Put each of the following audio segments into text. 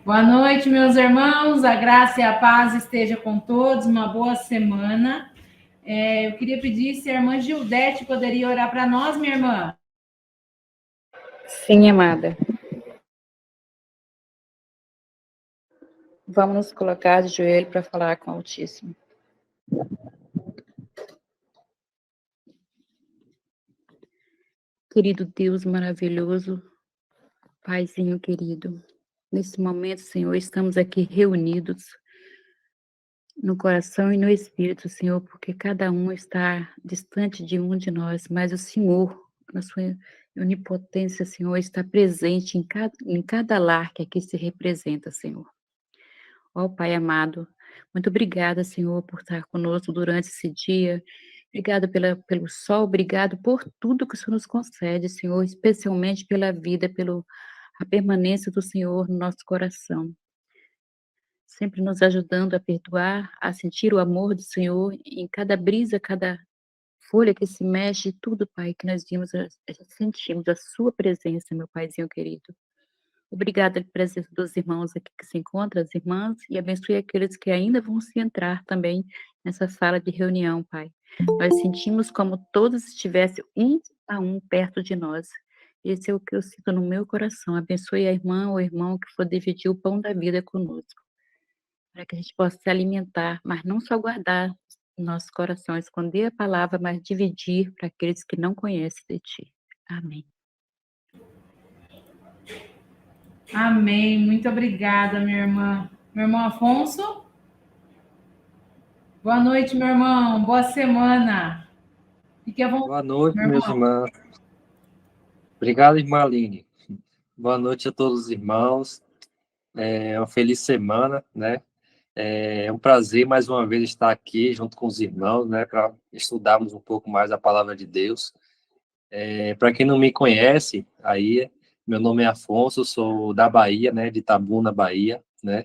Boa noite, meus irmãos. A graça e a paz esteja com todos. Uma boa semana. Eu queria pedir se a irmã Gildete poderia orar para nós, minha irmã. Sim, amada. Vamos nos colocar de joelho para falar com o Altíssimo. Querido Deus maravilhoso, Paizinho querido, nesse momento, Senhor, estamos aqui reunidos no coração e no espírito, Senhor, porque cada um está distante de um de nós, mas o Senhor, na sua onipotência, Senhor, está presente em cada lar que aqui se representa, Senhor. Ó Pai amado, muito obrigada, Senhor, por estar conosco durante esse dia. Obrigada pelo sol, obrigado por tudo que o Senhor nos concede, Senhor, especialmente pela vida, a permanência do Senhor no nosso coração. Sempre nos ajudando a perdoar, a sentir o amor do Senhor em cada brisa, cada folha que se mexe, tudo, Pai, que nós vimos, sentimos a sua presença, meu Paizinho querido. Obrigada pela presença dos irmãos aqui que se encontram, as irmãs, e abençoe aqueles que ainda vão se entrar também nessa sala de reunião, Pai. Nós sentimos como todos estivessem um a um perto de nós. Esse é o que eu sinto no meu coração. Abençoe a irmã ou o irmão que for dividir o pão da vida conosco, para que a gente possa se alimentar, mas não só guardar no nosso coração, esconder a palavra, mas dividir para aqueles que não conhecem de Ti. Amém. Amém. Muito obrigada, minha irmã. Meu irmão Afonso? Boa noite, meu irmão. Boa semana. Fique à vontade. Boa noite, meus irmãos. Obrigado, irmã Aline. Boa noite a todos os irmãos. Uma feliz semana, né? É um prazer, mais uma vez, estar aqui junto com os irmãos, né? Para estudarmos um pouco mais a palavra de Deus. Para quem não me conhece, aí, meu nome é Afonso, sou da Bahia, né? De Itabuna, Bahia, né?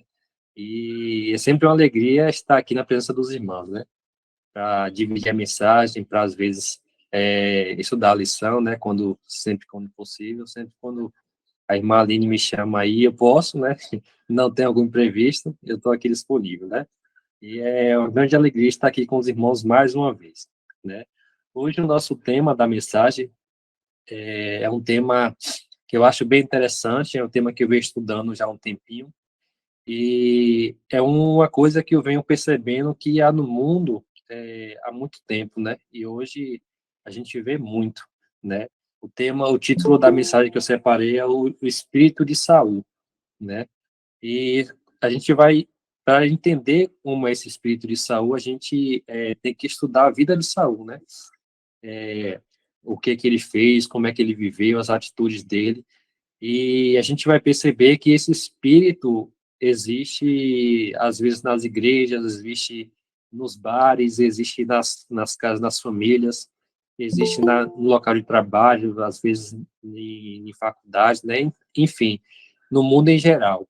E é sempre uma alegria estar aqui na presença dos irmãos, né? Para dividir a mensagem, para, às vezes, estudar a lição, né? Sempre quando possível, sempre quando a irmã Aline me chama aí, eu posso, né? Não tem algum imprevisto, eu estou aqui disponível, né? E é uma grande alegria estar aqui com os irmãos mais uma vez, né? Hoje o nosso tema da mensagem é um tema que eu acho bem interessante, é um tema que eu venho estudando já há um tempinho, e é uma coisa que eu venho percebendo que há no mundo há muito tempo, né? E hoje a gente vê muito, né? O título da mensagem que eu separei é o Espírito de Saul, né? E a gente vai, para entender como é esse espírito de Saul, a gente tem que estudar a vida de Saul, né? O que ele fez, como é que ele viveu, as atitudes dele. E a gente vai perceber que esse espírito existe, às vezes, nas igrejas, existe nos bares, existe nas casas, nas famílias, existe no local de trabalho, às vezes em faculdades, né? Enfim, no mundo em geral.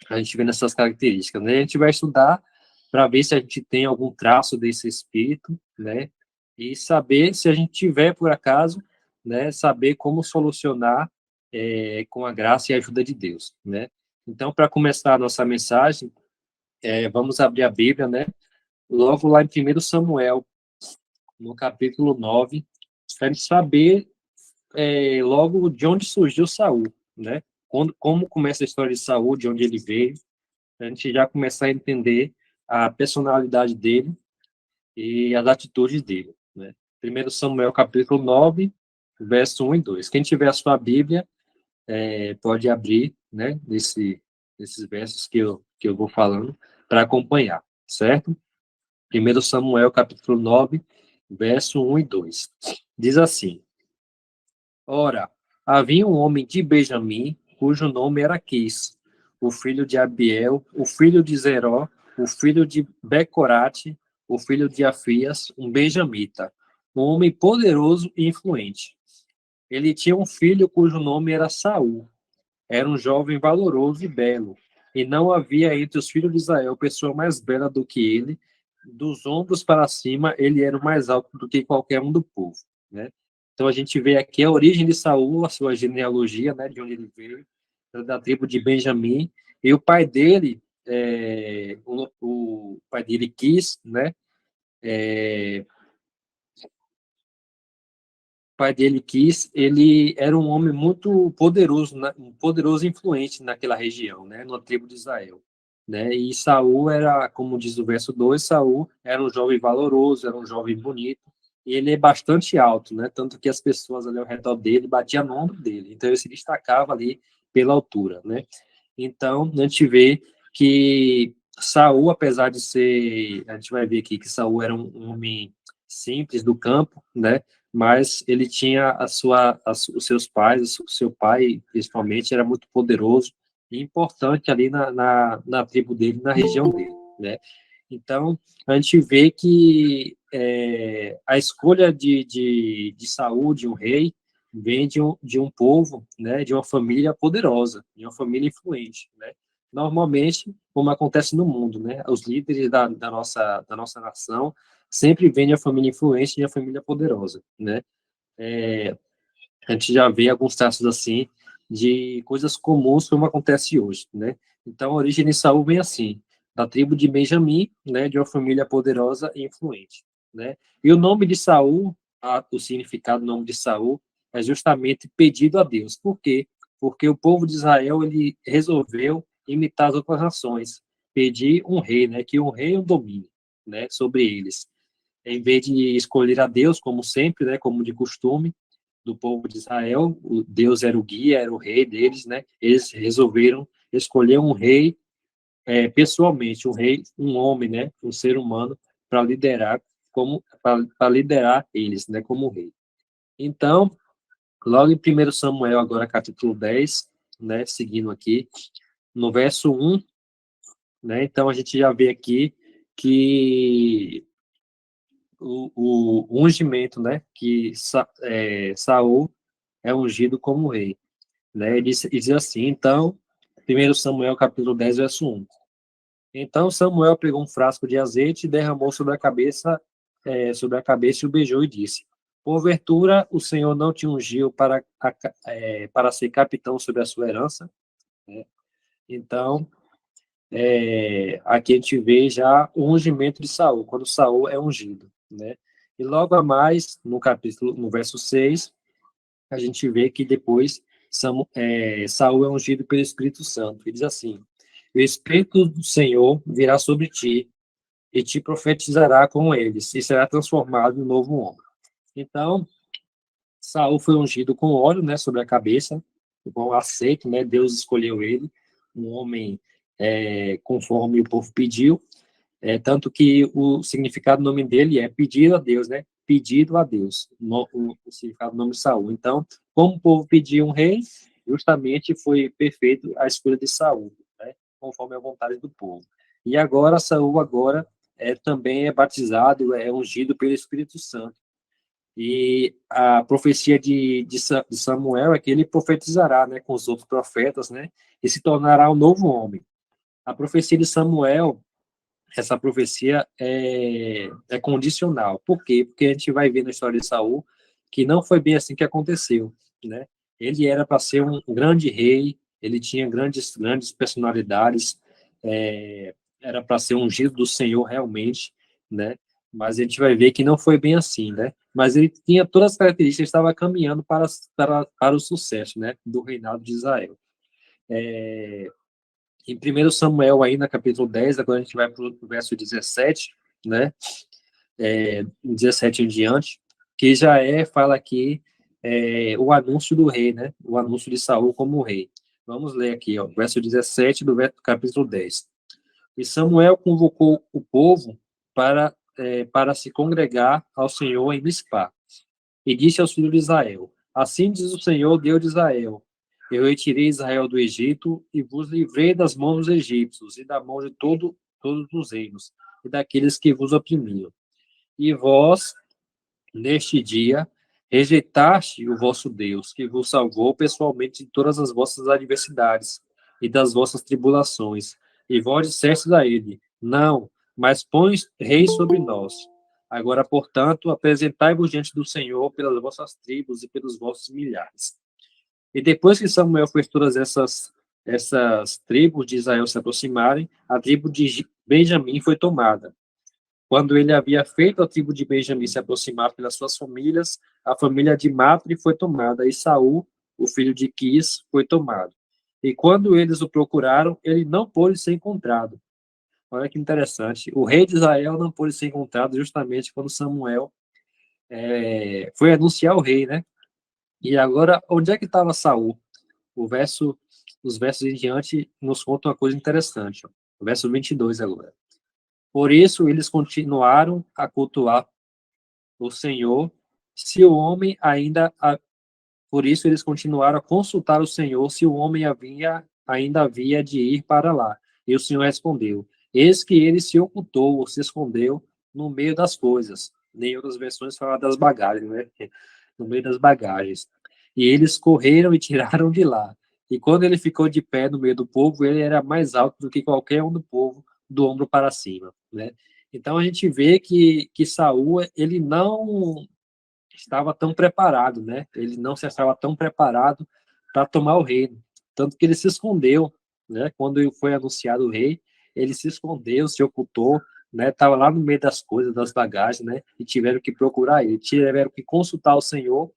A gente vê nessas características, né? A gente vai estudar para ver se a gente tem algum traço desse espírito, né? E saber, se a gente tiver, por acaso, né? Saber como solucionar com a graça e a ajuda de Deus, né? Então, para começar a nossa mensagem, vamos abrir a Bíblia, né? Logo lá em 1 Samuel, no capítulo 9, para a gente saber logo de onde surgiu Saul, né? Como começa a história de Saul, de onde ele veio, a gente já começar a entender a personalidade dele e as atitudes dele, né? 1 Samuel, capítulo 9, verso 1 e 2. Quem tiver a sua Bíblia, pode abrir, né, nesses versos que eu vou falando, para acompanhar, certo? 1 Samuel, capítulo 9, verso 1 e 2. Diz assim: Ora, havia um homem de Benjamim, cujo nome era Quis, o filho de Abiel, o filho de Zeró, o filho de Becorate, o filho de Afias, um benjamita, um homem poderoso e influente. Ele tinha um filho cujo nome era Saul. Era um jovem valoroso e belo, e não havia entre os filhos de Israel pessoa mais bela do que ele. Dos ombros para cima, ele era o mais alto do que qualquer um do povo, né? Então a gente vê aqui a origem de Saul, a sua genealogia, né, de onde ele veio, da tribo de Benjamim, E o pai dele, o pai dele quis, né? O pai dele quis, ele era um homem muito poderoso, né? Um poderoso e influente naquela região, né? Na tribo de Israel. Né? E Saul era, como diz o verso 2, Saul era um jovem valoroso, era um jovem bonito, e ele é bastante alto, né? Tanto que as pessoas ali ao redor dele batiam no ombro dele, então ele se destacava ali pela altura, né? Então, a gente vê que Saul, apesar de ser, a gente vai ver aqui que Saul era um homem simples do campo, né? Mas ele tinha os seus pais, o seu pai, principalmente, era muito poderoso e importante ali na tribo dele, na região dele, né? Então, a gente vê que a escolha de Saul, de um rei, vem de um povo, né, de uma família poderosa, de uma família influente, né? Normalmente, como acontece no mundo, né, os líderes da nossa nação sempre vêm de uma família influente, de uma família poderosa, né? A gente já vê alguns traços assim de coisas comuns como acontece hoje, né? Então, a origem de Saul vem assim, da tribo de Benjamim, né, de uma família poderosa e influente, né? E o nome de Saul, o significado do nome de Saul é justamente pedido a Deus. Por quê? Porque o povo de Israel ele resolveu imitar as outras nações, pedir um rei, né, que um rei o domine, né, sobre eles. Em vez de escolher a Deus, como sempre, né, como de costume, do povo de Israel, o Deus era o guia, era o rei deles, né? Eles resolveram escolher um rei pessoalmente, um rei, um homem, né? Um ser humano para liderar para liderar eles, né? Como rei. Então, logo em 1 Samuel, agora capítulo 10, né? Seguindo aqui, no verso 1, né? Então a gente já vê aqui que o ungimento, né? Que Saul é ungido como rei. Né? Ele diz assim, então, 1 Samuel capítulo 10, verso 1. Então Samuel pegou um frasco de azeite e derramou sobre a cabeça e o beijou e disse, porventura o Senhor não te ungiu para ser capitão sobre a sua herança? Né? Então, aqui a gente vê já o ungimento de Saul, quando Saul é ungido. Né? E logo a mais, no verso 6, a gente vê que depois Saul é ungido pelo Espírito Santo. Ele diz assim, o Espírito do Senhor virá sobre ti e te profetizará com eles e será transformado em novo homem. Então, Saul foi ungido com óleo, né, sobre a cabeça, com aceito, né, Deus escolheu ele, um homem conforme o povo pediu, tanto que o significado do nome dele é pedido a Deus, né? Pedido a Deus, o significado do nome de Saul. Então, como o povo pediu um rei, justamente foi perfeito a escolha de Saul, né? Conforme a vontade do povo. E agora, Saul também é batizado, é ungido pelo Espírito Santo. E a profecia de Samuel é que ele profetizará, né, com os outros profetas, né? E se tornará um novo homem. A profecia de Samuel, essa profecia é condicional. Por quê? Porque a gente vai ver na história de Saul que não foi bem assim que aconteceu, né? Ele era para ser um grande rei, ele tinha grandes personalidades, era para ser ungido do Senhor realmente, né? Mas a gente vai ver que não foi bem assim, né? Mas ele tinha todas as características, estava caminhando para o sucesso, né? Do reinado de Israel. Em 1 Samuel, ainda, capítulo 10, agora a gente vai para o verso 17, né? 17 em diante, que já fala aqui o anúncio do rei, né? O anúncio de Saul como rei. Vamos ler aqui, ó, verso 17 do capítulo 10. E Samuel convocou o povo para se congregar ao Senhor em Mispá. E disse aos filhos de Israel, assim diz o Senhor, Deus de Israel, eu retirei Israel do Egito e vos livrei das mãos dos egípcios e da mão de todos os reinos e daqueles que vos oprimiam. E vós, neste dia, rejeitaste o vosso Deus, que vos salvou pessoalmente de todas as vossas adversidades e das vossas tribulações. E vós dissestes a ele, não, mas põe rei sobre nós. Agora, portanto, apresentai-vos diante do Senhor pelas vossas tribos e pelos vossos milhares. E depois que Samuel fez todas essas essas tribos de Israel se aproximarem, a tribo de Benjamim foi tomada. Quando ele havia feito a tribo de Benjamim se aproximar pelas suas famílias, a família de Matri foi tomada, e Saul, o filho de Quis, foi tomado. E quando eles o procuraram, ele não pôde ser encontrado. Olha que interessante. O rei de Israel não pôde ser encontrado justamente quando Samuel foi anunciar o rei, né? E agora, onde é que estava Saul? Os versos em diante nos contam uma coisa interessante. Ó. O verso 22 agora. Por isso eles continuaram a cultuar o Senhor, se o homem ainda por isso eles continuaram a consultar o Senhor se o homem ainda havia de ir para lá. E o Senhor respondeu: eis que ele se ocultou ou se escondeu no meio das coisas. Nem outras versões falam das bagagens, né? No meio das bagagens. E eles correram e tiraram de lá. E quando ele ficou de pé no meio do povo, ele era mais alto do que qualquer um do povo, do ombro para cima, né? Então a gente vê que Saul, ele não estava tão preparado, né? Ele não se estava tão preparado para tomar o reino, tanto que ele se escondeu, né? Quando foi anunciado o rei, ele se escondeu, se ocultou, né? Estava lá no meio das coisas, das bagagens, né? E tiveram que procurar ele, tiveram que consultar o Senhor,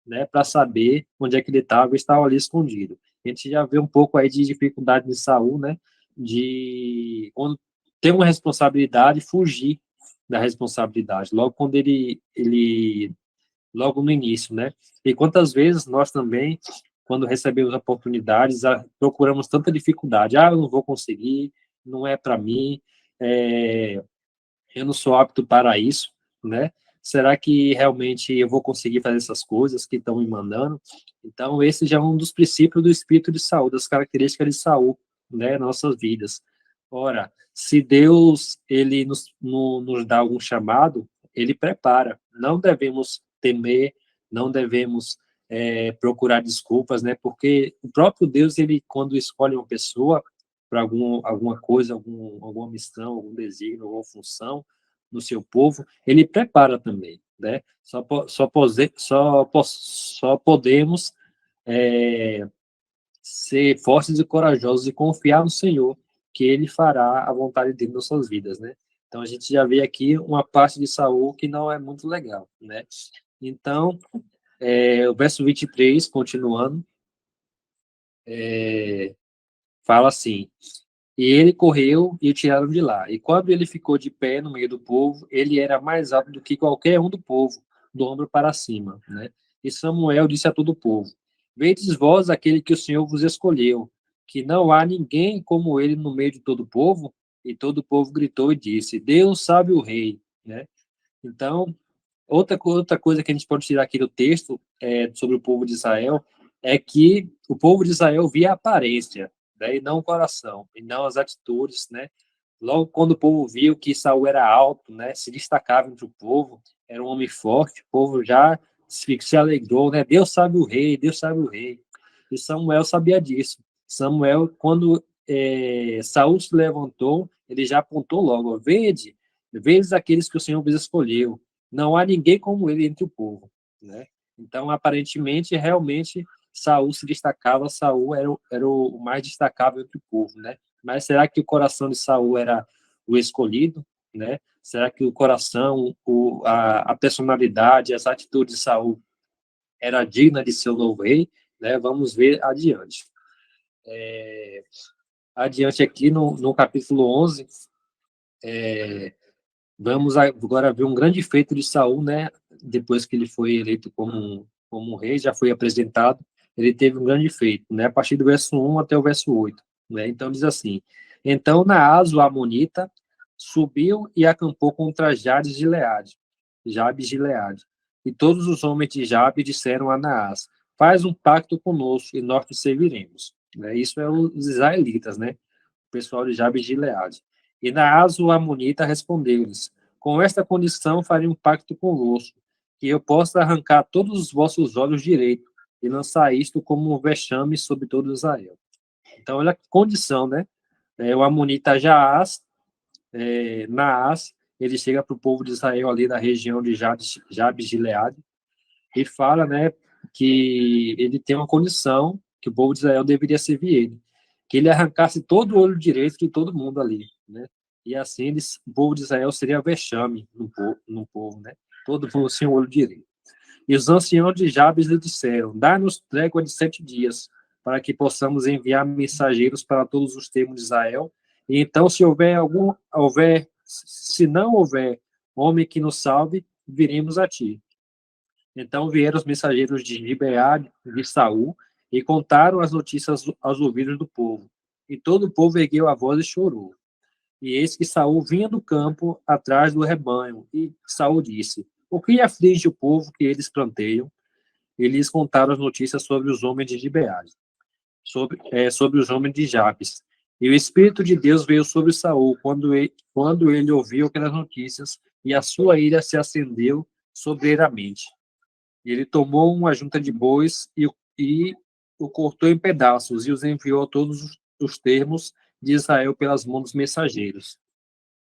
né? Para saber onde é que ele estava ali escondido. A gente já vê um pouco aí de dificuldade de Saul, né? De quando tem uma responsabilidade, fugir da responsabilidade. Logo quando ele logo no início, né? E quantas vezes nós também, quando recebemos oportunidades, procuramos tanta dificuldade. Ah, eu não vou conseguir, não é para mim, eu não sou apto para isso, né? Será que realmente eu vou conseguir fazer essas coisas que estão me mandando? Então, esse já é um dos princípios do espírito de Saul, das características de Saul, né, nossas vidas. Ora, se Deus ele nos dá algum chamado, ele prepara. Não devemos temer, não devemos procurar desculpas, né? Porque o próprio Deus, ele quando escolhe uma pessoa para alguma coisa, alguma missão, algum desígnio, alguma função no seu povo, ele prepara também, né? Só podemos ser fortes e corajosos e confiar no Senhor, que ele fará a vontade dele nas suas vidas, né? Então a gente já vê aqui uma parte de Saul que não é muito legal, né? Então, o verso 23, continuando, fala assim: e ele correu e o tiraram de lá. E quando ele ficou de pé no meio do povo, ele era mais alto do que qualquer um do povo, do ombro para cima, né? E Samuel disse a todo o povo: vedes vós aquele que o Senhor vos escolheu, que não há ninguém como ele no meio de todo o povo? E todo o povo gritou e disse: Deus sabe o rei, né? Então, outra coisa que a gente pode tirar aqui do texto sobre o povo de Israel é que o povo de Israel via a aparência, né, e não o coração, e não as atitudes, né? Logo quando o povo viu que Saul era alto, né, se destacava entre o povo, era um homem forte, o povo já se alegrou, né? Deus sabe o rei, Deus sabe o rei. E Samuel sabia disso. Samuel, quando Saul se levantou, ele já apontou logo: vede aqueles que o Senhor vos escolheu. Não há ninguém como ele entre o povo, né? Então, aparentemente, realmente, Saul se destacava. Saul era o mais destacável entre o povo, né? Mas será que o coração de Saul era o escolhido, né? Será que o coração, a personalidade, as atitudes de Saul era digna de ser o novo rei, né? Vamos ver adiante. Adiante aqui no capítulo 11, vamos agora ver um grande feito de Saul, né? Depois que ele foi eleito como um rei, já foi apresentado, ele teve um grande feito, né? A partir do verso 1 até o verso 8, né? Então diz assim: então Naás, o amonita, subiu e acampou contra Jabes de Gileade. E todos os homens de Jabe disseram a Naás: faz um pacto conosco e nós te serviremos. Né? Isso é os israelitas, né? O pessoal de Jabes de Gileade. E Naás, o amonita, respondeu-lhes: com esta condição farei um pacto convosco, que eu possa arrancar todos os vossos olhos direito e lançar isto como um vexame sobre todo Israel. Então, olha a condição, né? O amonita Naás, ele chega para o povo de Israel ali da região de Jabes de Gileade e fala, né, que ele tem uma condição que o povo de Israel deveria servir ele. que ele arrancasse todo o olho direito de todo mundo ali, né? E assim o povo de Israel seria vexame no povo, né? Todo mundo sem o olho direito. E os anciãos de Jabes lhe disseram: dá-nos trégua de 7 dias, para que possamos enviar mensageiros para todos os termos de Israel. E então, se não houver homem que nos salve, viremos a ti. Então vieram os mensageiros de Gibeá de Saul e contaram as notícias aos ouvidos do povo. E todo o povo ergueu a voz e chorou. E eis que Saul vinha do campo atrás do rebanho. E Saul disse: o que aflige o povo que eles planteiam? E lhes contaram as notícias sobre os homens de Gibeá, sobre os homens de Jabes. E o Espírito de Deus veio sobre Saul quando ele ouviu aquelas notícias, e a sua ira se acendeu soberanamente. Ele tomou uma junta de bois e o cortou em pedaços e os enviou a todos os termos de Israel pelas mãos dos mensageiros,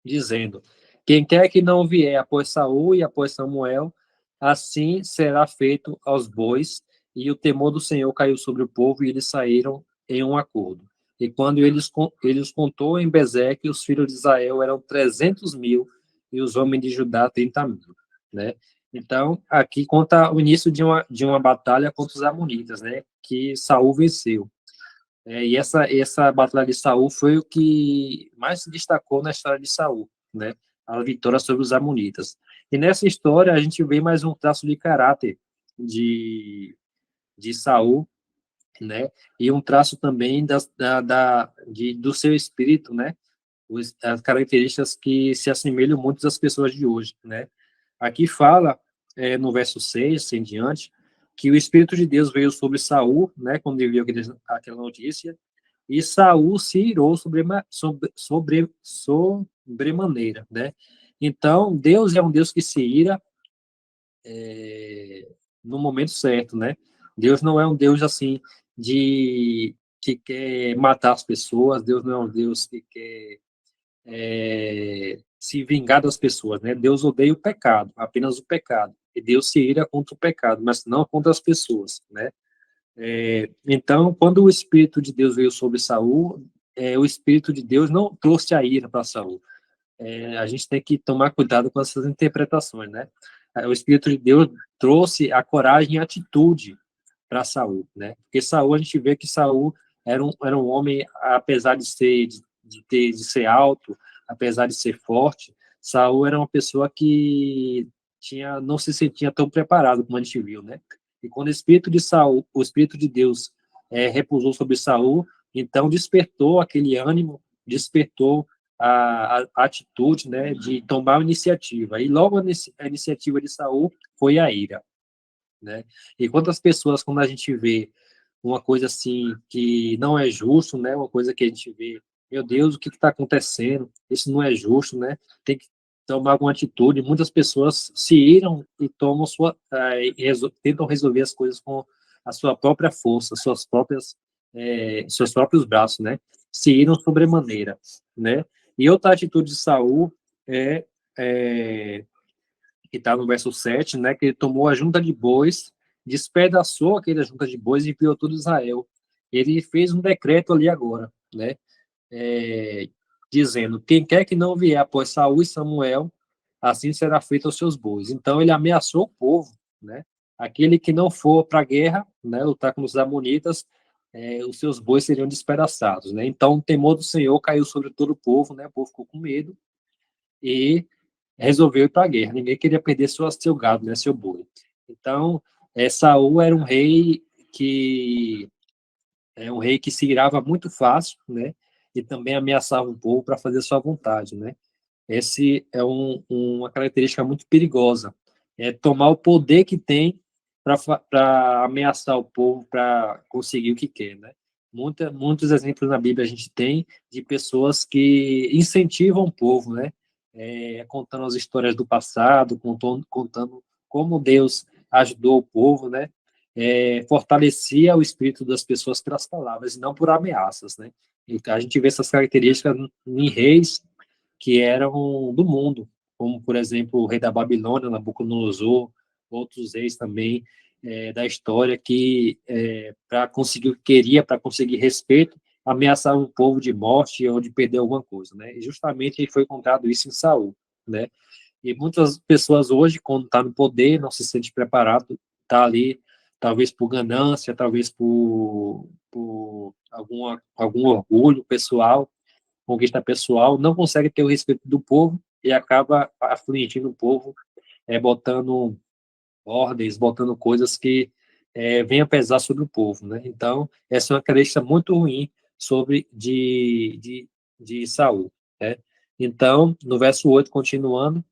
dizendo: quem quer que não vier após Saul e após Samuel, assim será feito aos bois. E o temor do Senhor caiu sobre o povo, e eles saíram em um acordo. E quando eles contou em Bezeque, os filhos de Israel eram 300.000, e os homens de Judá 30.000, né? Então, aqui conta o início de uma batalha contra os amonitas, né? Que Saul venceu. E essa batalha de Saul foi o que mais se destacou na história de Saul, né? A vitória sobre os amonitas. E nessa história a gente vê mais um traço de caráter de Saul, né? E um traço também do seu espírito, né? As características que se assemelham muito às pessoas de hoje, né? Aqui fala, no verso 6 em diante, que o Espírito de Deus veio sobre Saul, né, quando ele viu aquela notícia, e Saul se irou sobremaneira, né? Então, Deus é um Deus que se ira no momento certo, né? Deus não é um Deus, assim, que quer matar as pessoas, Deus não é um Deus que quer se vingar das pessoas, né? Deus odeia o pecado, apenas o pecado. E Deus se ira contra o pecado, mas não contra as pessoas, né? Então, quando o Espírito de Deus veio sobre Saul, o Espírito de Deus não trouxe a ira para Saul. A gente tem que tomar cuidado com essas interpretações, né? O Espírito de Deus trouxe a coragem e a atitude para Saul, né? Porque Saul, a gente vê que Saul era um homem, apesar de ser alto, apesar de ser forte, Saul era uma pessoa que não se sentia tão preparado como a gente viu, né? E quando o Espírito de Deus repousou sobre Saul, então despertou aquele ânimo, despertou a atitude, né, de tomar a iniciativa. E logo a iniciativa de Saul foi a ira, né? E quantas pessoas, quando a gente vê uma coisa assim que não é justo, né, uma coisa que a gente vê, meu Deus, o que está acontecendo? Isso não é justo, né? Tem que tomar alguma atitude. Muitas pessoas se iram e tentam resolver as coisas com a sua própria força, seus próprios braços, né? Se iram sobremaneira, né? E outra atitude de Saul que está no verso 7, né, que ele tomou a junta de bois, despedaçou aquela junta de bois e enviou todo Israel. Ele fez um decreto ali agora, né, dizendo: quem quer que não vier após Saul e Samuel, assim será feito aos seus bois. Então ele ameaçou o povo, né, aquele que não for para a guerra, né, lutar com os amonitas, os seus bois seriam despedaçados, né. Então o temor do Senhor caiu sobre todo o povo, né, o povo ficou com medo e resolveu ir para a guerra. Ninguém queria perder seu gado, né, seu boi. Então, Saul era um rei que se irava muito fácil, né, e também ameaçava o povo para fazer sua vontade, né. Esse é uma característica muito perigosa, tomar o poder que tem para ameaçar o povo para conseguir o que quer, né. Muitos exemplos na Bíblia a gente tem de pessoas que incentivam o povo, né, contando as histórias do passado, contando como Deus ajudou o povo, né, fortalecia o espírito das pessoas pelas palavras, e não por ameaças, né. Então, a gente vê essas características em reis que eram do mundo, como, por exemplo, o rei da Babilônia, Nabucodonosor, outros reis também da história que, para conseguir o que queria, para conseguir respeito, ameaçava o povo de morte ou de perder alguma coisa, né? E justamente foi encontrado isso em Saul, né? E muitas pessoas hoje, quando está no poder, não se sente preparado, está ali, talvez por ganância, talvez por algum orgulho pessoal, conquista pessoal, não consegue ter o respeito do povo e acaba afligindo o povo, botando ordens, botando coisas que venham pesar sobre o povo, né? Então, essa é uma característica muito ruim de Saul, né? Então, no verso 8, continuando,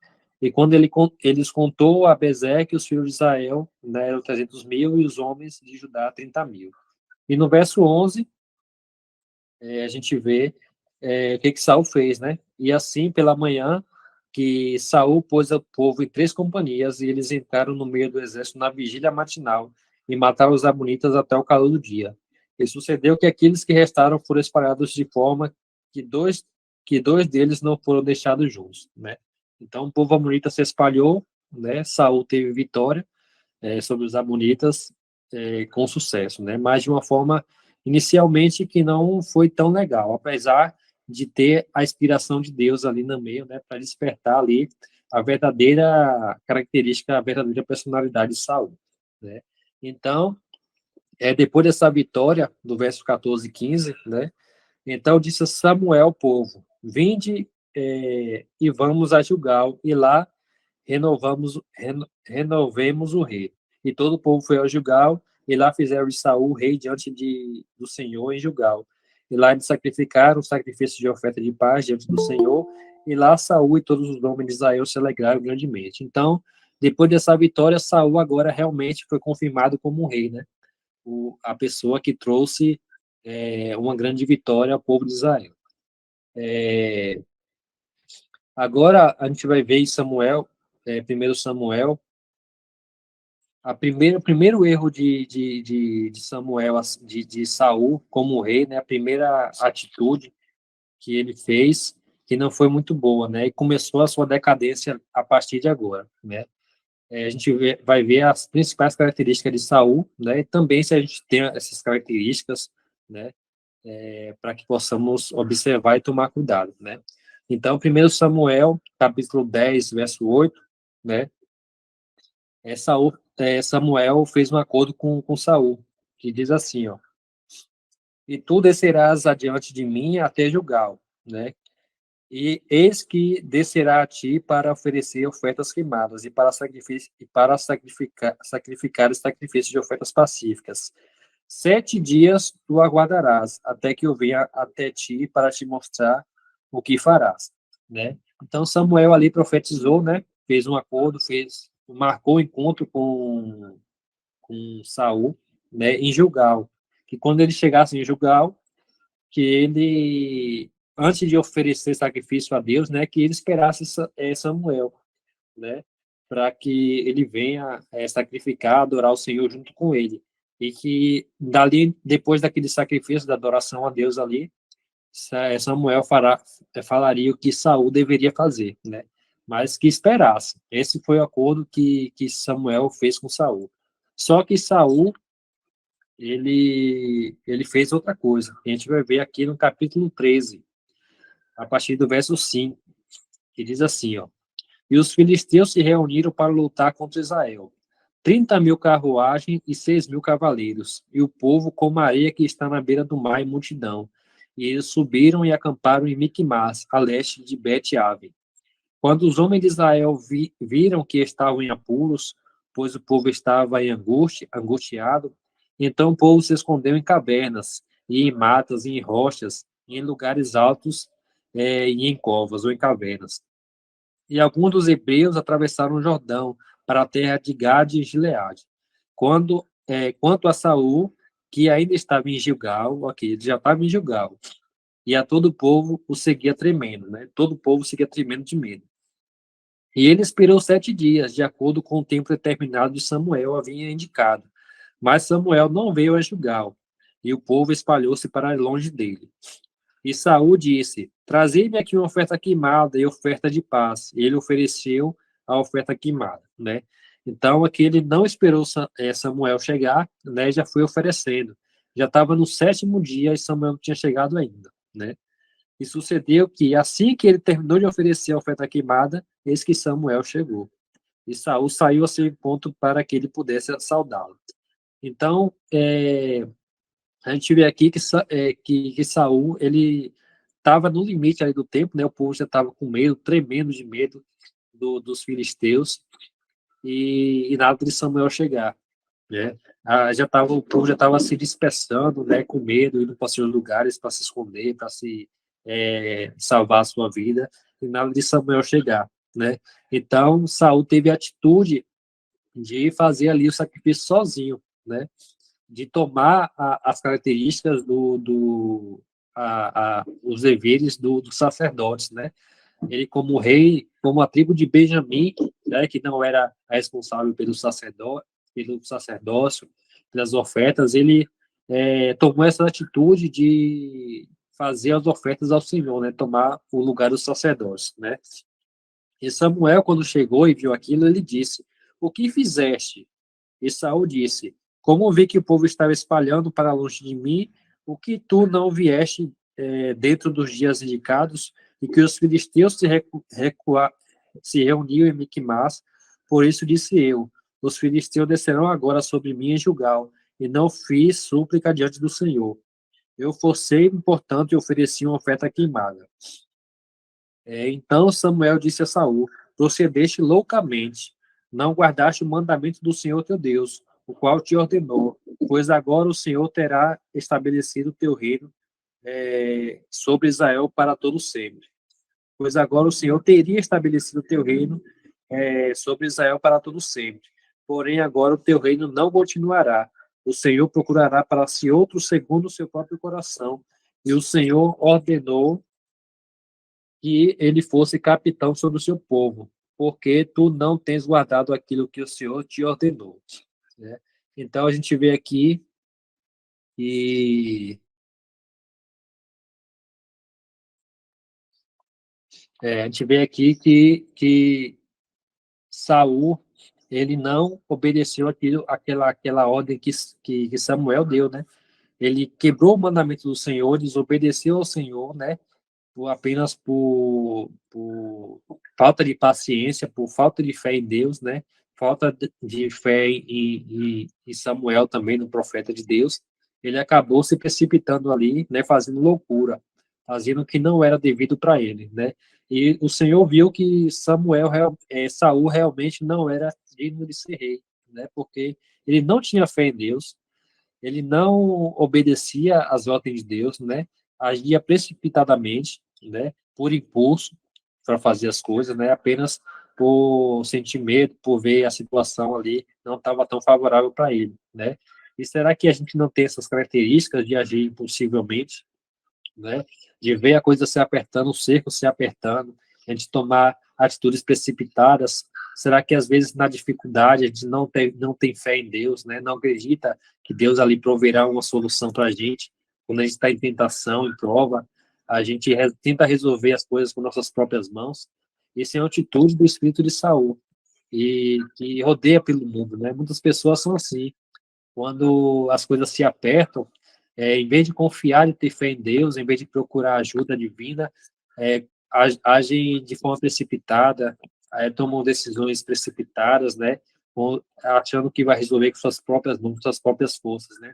e quando eles contou a Bezé que os filhos de Israel, né, eram 300.000 e os homens de Judá 30.000. E no verso 11, a gente vê o que Saul fez, né? E assim, pela manhã, que Saul pôs o povo em 3 companhias e eles entraram no meio do exército na vigília matinal e mataram os amonitas até o calor do dia. E sucedeu que aqueles que restaram foram espalhados de forma que dois deles não foram deixados juntos, né? Então o povo amonita se espalhou, né? Saul teve vitória sobre os amonitas com sucesso, né? Mas de uma forma inicialmente que não foi tão legal, apesar de ter a inspiração de Deus ali no meio, né, para despertar ali a verdadeira característica, a verdadeira personalidade de Saul, né? Então, depois dessa vitória, do verso 14 e 15, né, então disse Samuel ao povo, vinde e vamos a Gilgal, e lá renovemos o rei. E todo o povo foi ao Gilgal, e lá fizeram de Saul rei diante do Senhor em Gilgal. E lá eles sacrificaram o sacrifício de oferta de paz diante do Senhor, e lá Saul e todos os homens de Israel se alegraram grandemente. Então, depois dessa vitória, Saul agora realmente foi confirmado como um rei, né? A pessoa que trouxe uma grande vitória ao povo de Israel. Agora a gente vai ver em Samuel, 1 Samuel, o primeiro erro de Samuel, de Saul como rei, né? A primeira atitude que ele fez, que não foi muito boa, né? E começou a sua decadência a partir de agora, né? A gente vai ver as principais características de Saul, né? E também se a gente tem essas características, né? Para que possamos observar e tomar cuidado, né? Então, 1 Samuel, capítulo 10, verso 8, né? Samuel fez um acordo com Saul, que diz assim, ó, e tu descerás adiante de mim até Gilgal, né? E eis que descerá a ti para oferecer ofertas queimadas e para sacrificar sacrifícios de ofertas pacíficas. 7 dias tu aguardarás até que eu venha até ti para te mostrar o que farás, né? Então Samuel ali profetizou, né? Fez um acordo, marcou o encontro com Saul, né? Em Gilgal, que quando ele chegasse em Gilgal, que ele antes de oferecer sacrifício a Deus, né? Que ele esperasse Samuel, né? Para que ele venha sacrificar, adorar o Senhor junto com ele. E que dali, depois daquele sacrifício da adoração a Deus ali, Samuel falaria o que Saul deveria fazer, né? Mas que esperasse. Esse foi o acordo que Samuel fez com Saul. Só que Saul ele fez outra coisa. A gente vai ver aqui no capítulo 13, a partir do verso 5, que diz assim, ó: E os filisteus se reuniram para lutar contra Israel. 30.000 carruagens e 6.000 cavaleiros, e o povo como a areia que está na beira do mar em multidão. E eles subiram e acamparam em Micmas, a leste de Bet-Aven. Quando os homens de Israel viram que estavam em apuros, pois o povo estava em angustiado, então o povo se escondeu em cavernas, e em matas, e em rochas, e em lugares altos, e em covas ou em cavernas. E alguns dos hebreus atravessaram o Jordão para a terra de Gade e Gileade. Quanto a Saul, que ainda estava em Gilgal, ok, ele já estava em Gilgal, e a todo o povo o seguia tremendo, né? Todo o povo seguia tremendo de medo. E ele esperou 7 dias, de acordo com o tempo determinado de Samuel havia indicado. Mas Samuel não veio a Gilgal, e o povo espalhou-se para longe dele. E Saul disse: Trazei-me aqui uma oferta queimada e oferta de paz. E ele ofereceu a oferta queimada, né? Então aqui ele não esperou Samuel chegar, né? Já foi oferecendo, Já estava no 7º dia e Samuel não tinha chegado ainda, né? E sucedeu que, assim que ele terminou de oferecer a oferta queimada, eis que Samuel chegou. E Saul saiu a seu encontro para que ele pudesse saudá-lo. Então, a gente vê aqui que Saul, ele estava no limite ali do tempo, né? O povo já estava com medo, tremendo de medo dos filisteus, e nada de Samuel chegar, né? O povo já estava se dispersando, né? Com medo, indo para seus lugares para se esconder, para se salvar a sua vida, e nada de Samuel chegar, né? Então, Saul teve a atitude de fazer ali o sacrifício sozinho, né? De tomar as características os deveres dos sacerdotes, né? Ele, como rei, como a tribo de Benjamim, né, que não era responsável pelo sacerdócio, pelas ofertas, ele tomou essa atitude de fazer as ofertas ao Senhor, né? Tomar o lugar dos sacerdotes, né? E Samuel, quando chegou e viu aquilo, ele disse: "O que fizeste?" E Saul disse: "Como vi que o povo estava espalhando para longe de mim, o que tu não vieste dentro dos dias indicados, e que os filisteus se reuniam em Miquimás, por isso disse eu: os filisteus descerão agora sobre mim em Gilgal, e não fiz súplica diante do Senhor. Eu forcei-me, portanto, e ofereci uma oferta queimada." Então Samuel disse a Saul: "Procedeste loucamente, não guardaste o mandamento do Senhor teu Deus, o qual te ordenou, pois agora o Senhor terá estabelecido o teu reino sobre Israel para todo sempre. Pois agora o Senhor teria estabelecido o teu reino sobre Israel para todo sempre. Porém agora o teu reino não continuará. O Senhor procurará para si outro segundo o seu próprio coração. E o Senhor ordenou que ele fosse capitão sobre o seu povo, porque tu não tens guardado aquilo que o Senhor te ordenou." Né? Então a gente vê aqui que que Saul, ele não obedeceu aquela ordem que Samuel deu, né? Ele quebrou o mandamento do Senhor, desobedeceu ao Senhor, né? Apenas por falta de paciência, por falta de fé em Deus, né? Falta de fé em Samuel também, no profeta de Deus. Ele acabou se precipitando ali, né? Fazendo loucura, fazendo o que não era devido para ele, né? E o Senhor viu que Saul realmente não era digno de ser rei, né? Porque ele não tinha fé em Deus, ele não obedecia às ordens de Deus, né? Agia precipitadamente, né? Por impulso para fazer as coisas, né? Apenas por sentir medo, por ver a situação ali não estava tão favorável para ele, né? E será que a gente não tem essas características de agir impulsivamente, né? De ver a coisa se apertando, o cerco se apertando, a gente tomar atitudes precipitadas? Será que às vezes na dificuldade a gente não tem fé em Deus, né? Não acredita que Deus ali proverá uma solução para a gente? Quando a gente está em tentação, em prova, a gente tenta resolver as coisas com nossas próprias mãos. Isso é uma atitude do espírito de Saul e que rodeia pelo mundo, né? Muitas pessoas são assim. Quando as coisas se apertam, em vez de confiar e ter fé em Deus, em vez de procurar ajuda divina, agem de forma precipitada, tomam decisões precipitadas, né? Achando que vai resolver com suas próprias mãos, com suas próprias forças, né?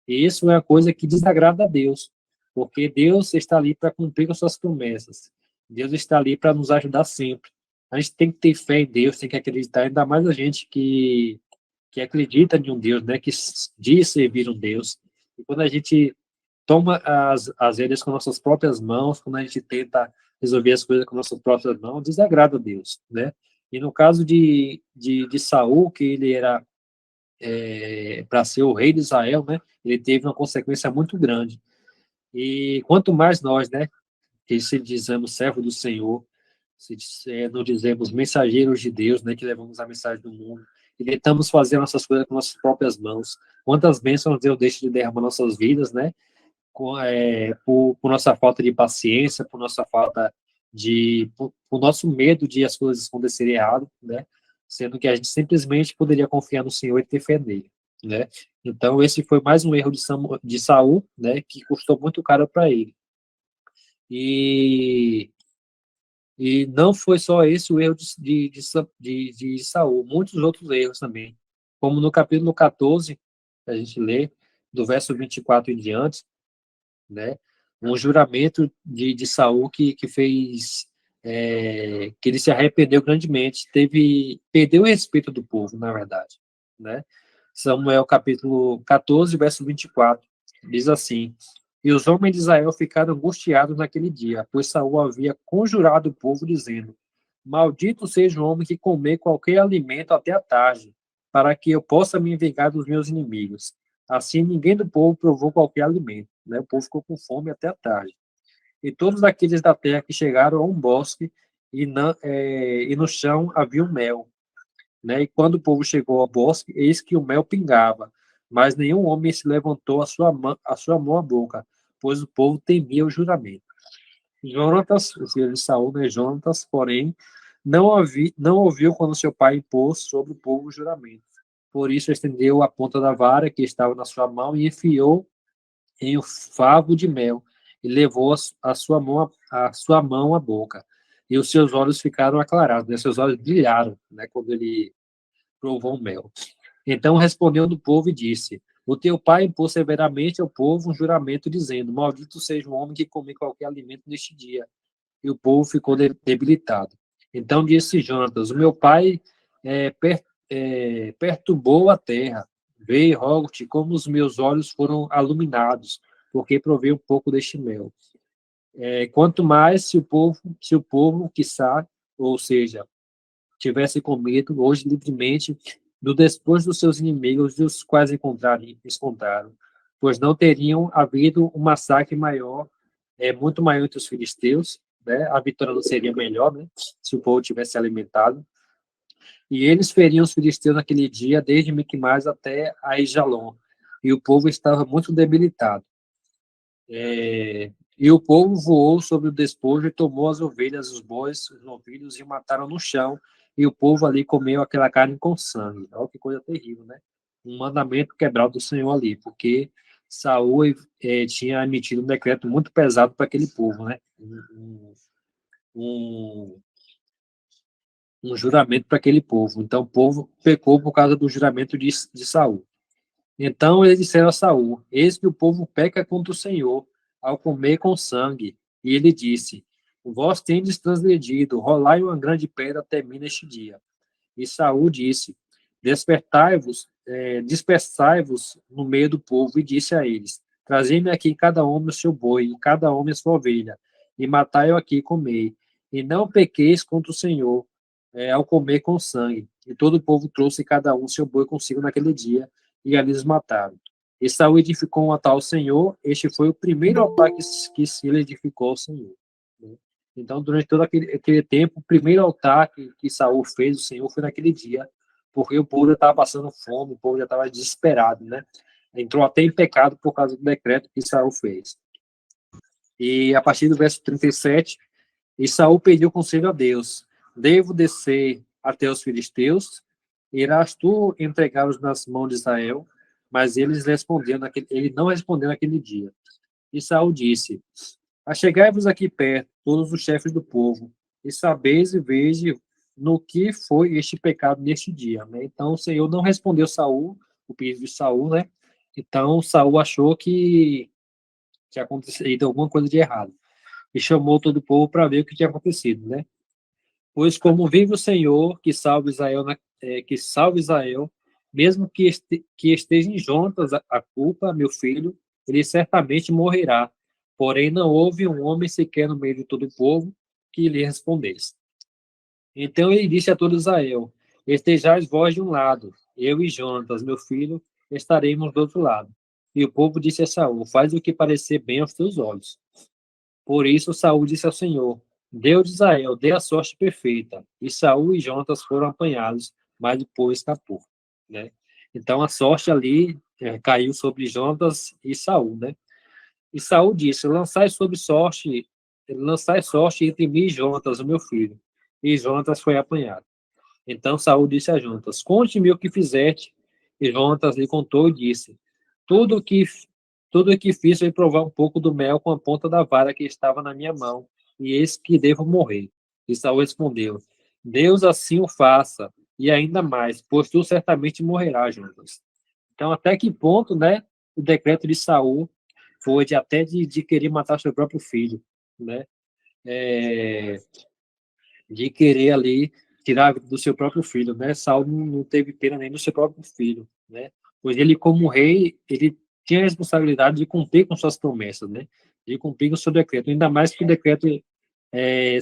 E isso é uma coisa que desagrada a Deus, porque Deus está ali para cumprir as suas promessas. Deus está ali para nos ajudar sempre. A gente tem que ter fé em Deus, tem que acreditar, ainda mais a gente que acredita em um Deus, né, que diz servir um Deus. E quando a gente toma as rédeas com nossas próprias mãos, quando a gente tenta resolver as coisas com nossas próprias mãos, desagrada a Deus, né? E no caso de Saul, que ele era para ser o rei de Israel, né? Ele teve uma consequência muito grande. E quanto mais nós, né, que se dizemos servo do Senhor, nos dizemos mensageiros de Deus, né, que levamos a mensagem do mundo, e tentamos fazer nossas coisas com nossas próprias mãos. Quantas bênçãos Deus deixa de derramar nossas vidas, né, por nossa falta de paciência, por nosso medo de as coisas acontecerem errado, né, sendo que a gente simplesmente poderia confiar no Senhor e ter fé nele. né? Então, esse foi mais um erro de Saul, né, que custou muito caro para ele. E não foi só esse o erro de Saul, muitos outros erros também. Como no capítulo 14, a gente lê, do verso 24 em diante, né? Um juramento de Saul que fez que ele se arrependeu grandemente, perdeu o respeito do povo, na verdade, né? Samuel capítulo 14, verso 24, diz assim: E os homens de Israel ficaram angustiados naquele dia, pois Saul havia conjurado o povo, dizendo: Maldito seja o homem que comer qualquer alimento até a tarde, para que eu possa me vingar dos meus inimigos. Assim, ninguém do povo provou qualquer alimento, né? O povo ficou com fome até a tarde. E todos aqueles da terra que chegaram a um bosque, e no chão havia um mel, né? E quando o povo chegou ao bosque, eis que o mel pingava, mas nenhum homem se levantou a sua mão à boca, pois o povo temia o juramento. Jonatas, o filho de Saul, né? Jonatas, porém, não ouviu quando seu pai impôs sobre o povo o juramento. Por isso estendeu a ponta da vara que estava na sua mão e enfiou em um favo de mel e levou a sua mão à boca. E os seus olhos ficaram aclarados, né? Seus olhos brilharam, né? Quando ele provou o mel. Então respondeu o povo e disse: O teu pai impôs severamente ao povo um juramento, dizendo: Maldito seja o homem que comer qualquer alimento neste dia. E o povo ficou debilitado. Então disse Jonatas: O meu pai perturbou a terra. Vê e rogo-te como os meus olhos foram iluminados, porque provei um pouco deste mel. Quanto mais se o povo quiçá, ou seja, tivesse comido hoje livremente do despojo dos seus inimigos, dos quais encontraram, pois não teriam havido um massacre maior, muito maior entre os filisteus, né? A vitória não seria melhor, né? Se o povo tivesse alimentado. E eles feriam os filisteus naquele dia, desde Miquimais até Aijalon, e o povo estava muito debilitado. E o povo voou sobre o despojo e tomou as ovelhas, os bois, os novilhos e mataram no chão, e o povo ali comeu aquela carne com sangue. Olha que coisa terrível, né? Um mandamento quebrado do Senhor ali, porque Saul tinha emitido um decreto muito pesado para aquele povo, né? Um, um juramento para aquele povo. Então o povo pecou por causa do juramento de Saul. Então eles disseram a Saul: Eis que o povo peca contra o Senhor ao comer com sangue. E ele disse: Vós tendes transgredido, rolai uma grande pedra até mim neste dia. E Saul disse: dispersai-vos no meio do povo, e disse a eles: Trazei-me aqui cada homem o seu boi, e cada homem a sua ovelha, e matai-o aqui e comei. E não pequeis contra o Senhor ao comer com sangue. E todo o povo trouxe cada um seu boi consigo naquele dia, e ali os mataram. E Saul edificou um altar ao Senhor. Este foi o primeiro altar que se edificou ao Senhor. Então, durante todo aquele tempo, o primeiro altar que Saul fez, o Senhor, foi naquele dia, porque o povo já estava passando fome, o povo já estava desesperado, né? Entrou até em pecado por causa do decreto que Saul fez. E a partir do verso 37, e Saul pediu conselho a Deus: Devo descer até os filisteus? Irás tu entregá-los nas mãos de Israel? Mas ele não respondeu naquele dia. E Saul disse: Achegai-vos aqui perto, todos os chefes do povo, e sabeis e veja no que foi este pecado neste dia. Né? Então o Senhor não respondeu Saul, o pedido de Saul, né? Então Saul achou que tinha acontecido alguma coisa de errado. E chamou todo o povo para ver o que tinha acontecido, né? Pois como vive o Senhor, que salve Israel, mesmo que esteja em juntas a culpa, meu filho, ele certamente morrerá. Porém, não houve um homem sequer no meio de todo o povo que lhe respondesse. Então ele disse a todo Israel: Estejais vós de um lado, eu e Jonatas, meu filho, estaremos do outro lado. E o povo disse a Saul: Faz o que parecer bem aos teus olhos. Por isso Saul disse ao Senhor: Deus de Israel, dê a sorte perfeita. E Saul e Jonatas foram apanhados, mas depois escapou, né? Então a sorte ali caiu sobre Jonatas e Saul, né? E Saul disse: lançai sorte entre mim e Jonatas, o meu filho. E Jonatas foi apanhado. Então Saul disse a Jonatas: Conte-me o que fizeste E Jonatas lhe contou e disse: Tudo que tudo o que fiz foi provar um pouco do mel com a ponta da vara que estava na minha mão, e eis que devo morrer. E Saul respondeu: Deus assim o faça, e ainda mais, pois tu certamente morrerás, Jonatas. Então, até que ponto, né, o decreto de Saul foi de querer matar seu próprio filho, né? É, de querer ali tirar do seu próprio filho, né? Saul não teve pena nem do seu próprio filho, né? Pois ele, como rei, ele tinha a responsabilidade de cumprir com suas promessas, né? De cumprir com o seu decreto, ainda mais que o decreto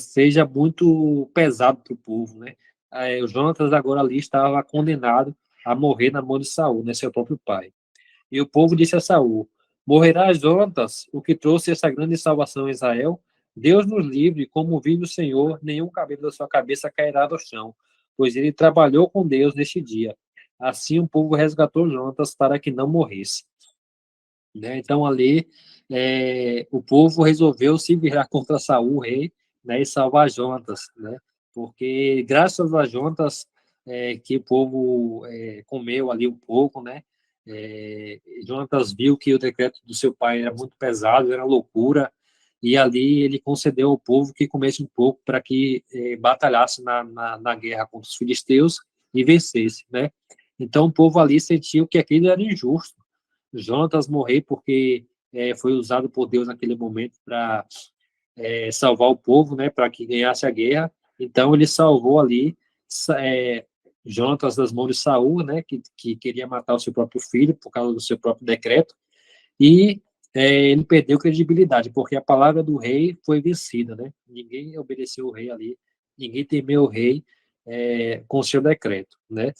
seja muito pesado para o povo, né? O Jonatas agora ali estava condenado a morrer na mão de Saul, né? Seu próprio pai. E o povo disse a Saul: Morrerás, Jonatas, o que trouxe essa grande salvação a Israel? Deus nos livre, como vive o Senhor, nenhum cabelo da sua cabeça cairá ao chão, pois ele trabalhou com Deus neste dia. Assim o povo resgatou Jonatas para que não morresse. Né? Então ali o povo resolveu se virar contra Saul, o rei, né, e salvar Jonatas, né? Porque graças a Jonatas que o povo comeu ali um pouco, né? Jonatas viu que o decreto do seu pai era muito pesado, era loucura, e ali ele concedeu ao povo que comesse um pouco para que batalhasse na guerra contra os filisteus e vencesse, né? Então o povo ali sentiu que aquilo era injusto. Jonatas morrer porque foi usado por Deus naquele momento para salvar o povo, né, para que ganhasse a guerra. Então ele salvou ali Jonatas das mãos de Saul, né, que queria matar o seu próprio filho por causa do seu próprio decreto, e ele perdeu credibilidade porque a palavra do rei foi vencida, né? Ninguém obedeceu o rei ali, ninguém temeu o rei com o seu decreto, né?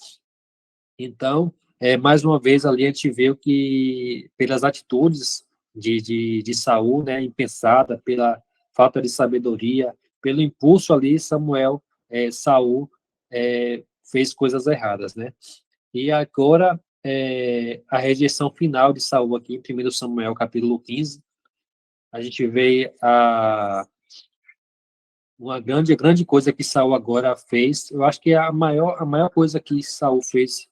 Então, mais uma vez ali a gente vê que pelas atitudes de Saul, né, impensada, pela falta de sabedoria, pelo impulso ali, Saul fez coisas erradas, né? E agora a rejeição final de Saul aqui em 1 Samuel capítulo 15, a gente vê uma grande coisa que Saul agora fez. Eu acho que a maior coisa que Saul fez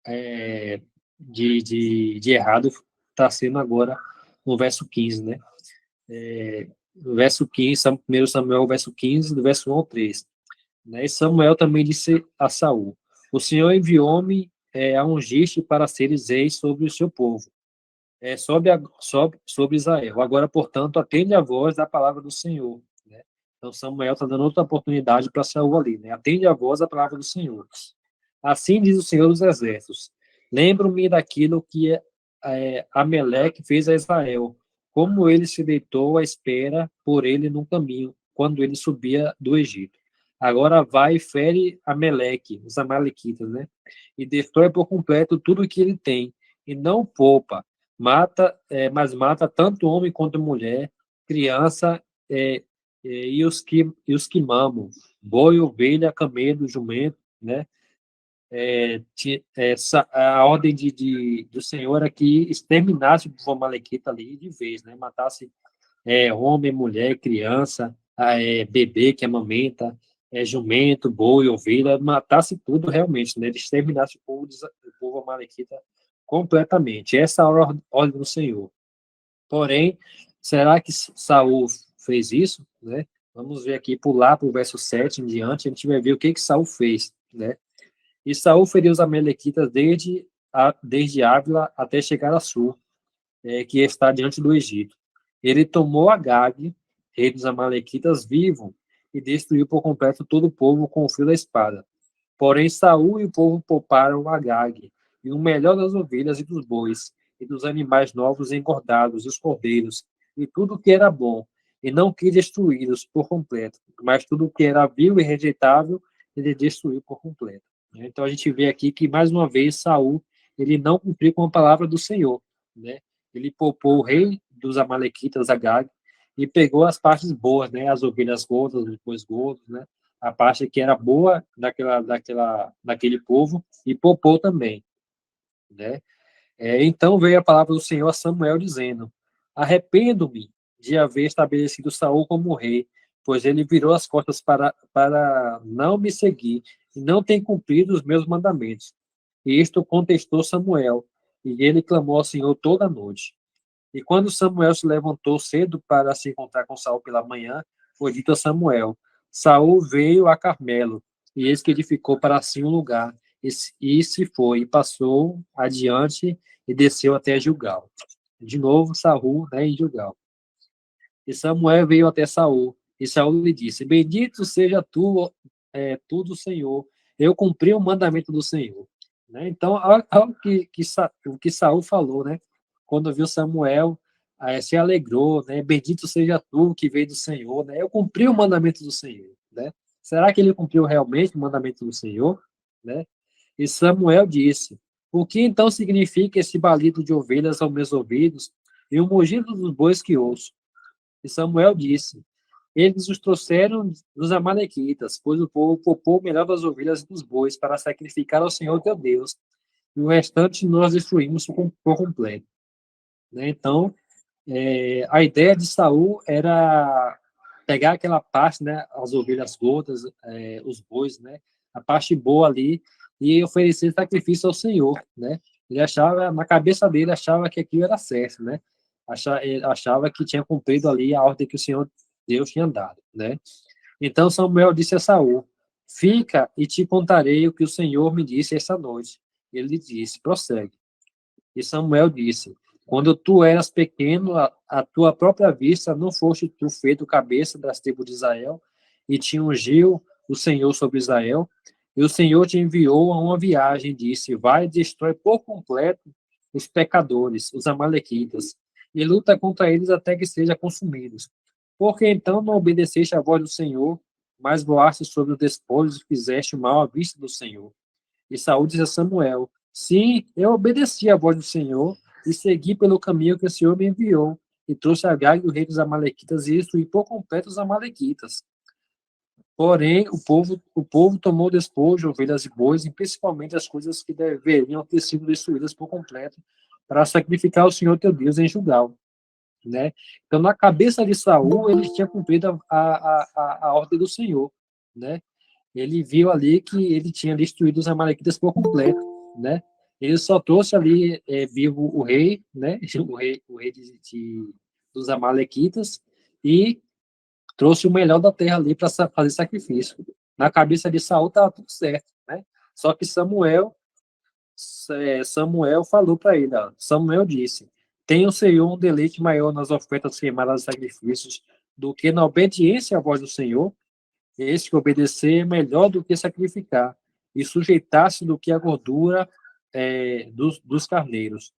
é, de errado está sendo agora no verso 15, né? No verso 15, 1 Samuel, verso 15, do verso 1 ao 3. Né? E Samuel também disse a Saul: O Senhor enviou-me a ungir-te para seres reis sobre o seu povo, sobre Israel. Agora, portanto, atende a voz da palavra do Senhor. Né? Então, Samuel está dando outra oportunidade para Saul ali, né? Atende a voz da palavra do Senhor. Assim diz o Senhor dos Exércitos: Lembro-me daquilo que Ameleque fez a Israel, como ele se deitou à espera por ele no caminho, quando ele subia do Egito. Agora vai e fere Ameleque, os amalequitas, né? E destrói por completo tudo o que ele tem, e não poupa. Mas mata tanto homem quanto mulher, criança e os que mamam, boi, ovelha, camelo, jumento, né? A ordem do Senhor é que exterminasse o povo amalequita ali de vez, né? Matasse homem, mulher, criança, bebê que amamenta, jumento, boi, ovelha, matasse tudo realmente, né? Ele exterminasse o povo amalequita completamente. Essa é a ordem do Senhor. Porém, será que Saul fez isso, né? Vamos ver aqui, pular para o verso 7 em diante, a gente vai ver o que Saul fez, né? E Saul feriu os amalequitas desde Ávila até chegar a Sur, que está diante do Egito. Ele tomou Agag, rei dos amalequitas, vivo, e destruiu por completo todo o povo com o fio da espada. Porém, Saul e o povo pouparam Agag, e o melhor das ovelhas e dos bois, e dos animais novos e engordados, e os cordeiros, e tudo que era bom, e não quis destruí-los por completo, mas tudo que era vil e rejeitável, ele destruiu por completo. Então a gente vê aqui que, mais uma vez, Saul ele não cumpriu com a palavra do Senhor, né? Ele poupou o rei dos amalequitas, Agag, e pegou as partes boas, né? As ovelhas gordas, os bois gordos, né? A parte que era boa daquele povo, e poupou também, né? Então veio a palavra do Senhor a Samuel dizendo: Arrependo-me de haver estabelecido Saul como rei, pois ele virou as costas para não me seguir e não tem cumprido os meus mandamentos. E isto contestou Samuel, e ele clamou ao Senhor toda a noite. E quando Samuel se levantou cedo para se encontrar com Saul pela manhã, foi dito a Samuel: Saul veio a Carmelo, e eis que edificou para si um lugar, e se foi, e passou adiante, e desceu até Gilgal. De novo, Saul, né, em Gilgal. E Samuel veio até Saul, e Saul lhe disse: Bendito seja tu, tu do Senhor, eu cumpri o mandamento do Senhor. Né? Então, olha o que Saul falou, né? Quando viu Samuel, se alegrou, né? Bendito seja tu que veio do Senhor, né? Eu cumpri o mandamento do Senhor, né? Será que ele cumpriu realmente o mandamento do Senhor, né? E Samuel disse: O que então significa esse balido de ovelhas aos meus ouvidos e o mugido dos bois que ouço? E Samuel disse: Eles os trouxeram dos amalequitas, pois o povo poupou o melhor das ovelhas e dos bois para sacrificar ao Senhor teu Deus, e o restante nós destruímos por completo. Né? Então, a ideia de Saul era pegar aquela parte, né, as ovelhas gordas, os bois, né, a parte boa ali, e oferecer sacrifício ao Senhor, né? Ele achava, na cabeça dele, achava que aquilo era certo, né? Ele achava que tinha cumprido ali a ordem que o Senhor Deus tinha dado, né? Então Samuel disse a Saul: Fica e te contarei o que o Senhor me disse esta noite. Ele disse: Prossegue. E Samuel disse: Quando tu eras pequeno, a tua própria vista, não foste tu feito cabeça das tribos de Israel, e te ungiu o Senhor sobre Israel? E o Senhor te enviou a uma viagem, e disse: Vai e destrói por completo os pecadores, os amalequitas, e luta contra eles até que sejam consumidos. Porque então não obedeceste à voz do Senhor, mas voaste sobre os despojos e fizeste mal à vista do Senhor. E Saúl disse a Samuel: Sim, eu obedeci à voz do Senhor e segui pelo caminho que o Senhor me enviou, e trouxe a Agag, o rei dos amalequitas, e destruí por completo os amalequitas. Porém, o povo tomou despojo, ovelhas e bois, e principalmente as coisas que deveriam ter sido destruídas por completo, para sacrificar ao Senhor teu Deus em Gilgal. Né? Então, na cabeça de Saul, ele tinha cumprido a ordem do Senhor. Né? Ele viu ali que ele tinha destruído os amalequitas por completo, né? Ele só trouxe ali vivo o rei, né? O rei dos amalequitas e trouxe o melhor da terra ali para fazer sacrifício. Na cabeça de Saul estava tudo certo, né? Só que Samuel falou para ele, ó, Samuel disse: Tem o Senhor um deleite maior nas ofertas queimadas e sacrifícios do que na obediência à voz do Senhor? Esse que obedecer é melhor do que sacrificar, e sujeitar-se do que a gordura dos carneiros.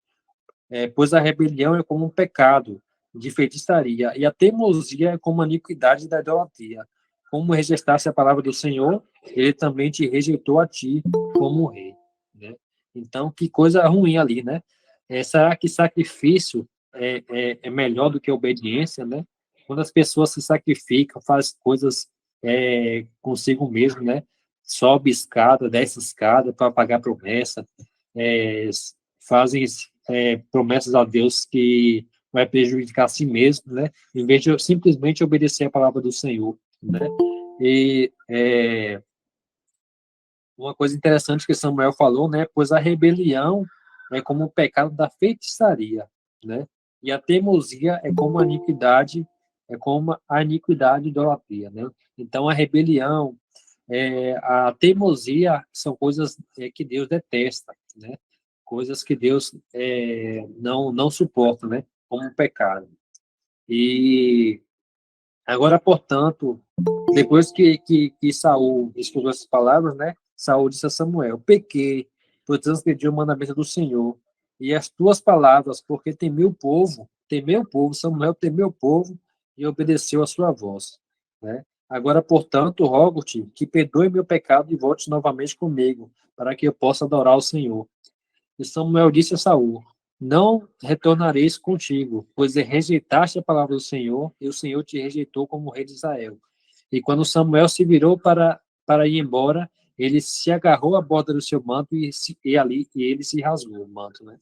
Pois a rebelião é como um pecado de feitiçaria, e a teimosia é como a iniquidade da idolatria. Como rejeitasse a palavra do Senhor, ele também te rejeitou a ti como rei. Né? Então, que coisa ruim ali, né? Será que sacrifício é melhor do que obediência, né? Quando as pessoas se sacrificam, fazem coisas consigo mesmo, né? Sobe escada, desce escada para pagar promessa, fazem promessas a Deus que vai prejudicar a si mesmo, né? Em vez de simplesmente obedecer a palavra do Senhor, né? E uma coisa interessante que Samuel falou, né? Pois a rebelião é como o pecado da feitiçaria, né? E a teimosia é como a iniquidade e idolatria, né? Então a rebelião, a teimosia são coisas que Deus detesta, né? Coisas que Deus não suporta, né? Como um pecado. E agora, portanto, depois que Saul escutou essas palavras, né? Saul disse a Samuel: Pequei, pois transgredi o mandamento do Senhor, e as tuas palavras, porque temeu o povo, Samuel temeu o povo e obedeceu a sua voz. Né? Agora, portanto, rogo-te que perdoe meu pecado e volte novamente comigo, para que eu possa adorar o Senhor. E Samuel disse a Saul: Não retornareis contigo, pois rejeitaste a palavra do Senhor, e o Senhor te rejeitou como rei de Israel. E quando Samuel se virou para ir embora, ele se agarrou à borda do seu manto e ele se rasgou o manto, né?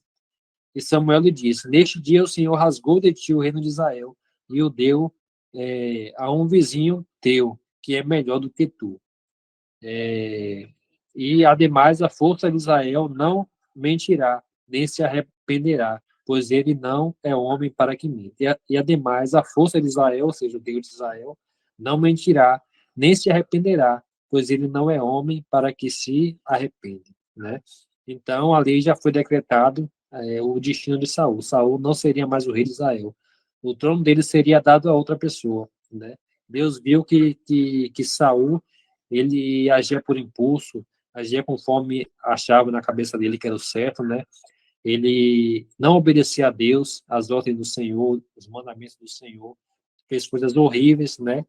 E Samuel lhe disse: Neste dia o Senhor rasgou de ti o reino de Israel e o deu a um vizinho teu, que é melhor do que tu. E, ademais, a força de Israel não mentirá, nem se arrependerá, pois ele não é homem para que minta. E, ademais, a força de Israel, ou seja, o Deus de Israel, não mentirá, nem se arrependerá, pois ele não é homem para que se arrependa, né? Então, ali já foi decretado o destino de Saul. Saul não seria mais o rei de Israel. O trono dele seria dado a outra pessoa, né? Deus viu que Saul, ele agia por impulso, agia conforme achava na cabeça dele que era o certo, né? Ele não obedecia a Deus, as ordens do Senhor, os mandamentos do Senhor, fez coisas horríveis, né?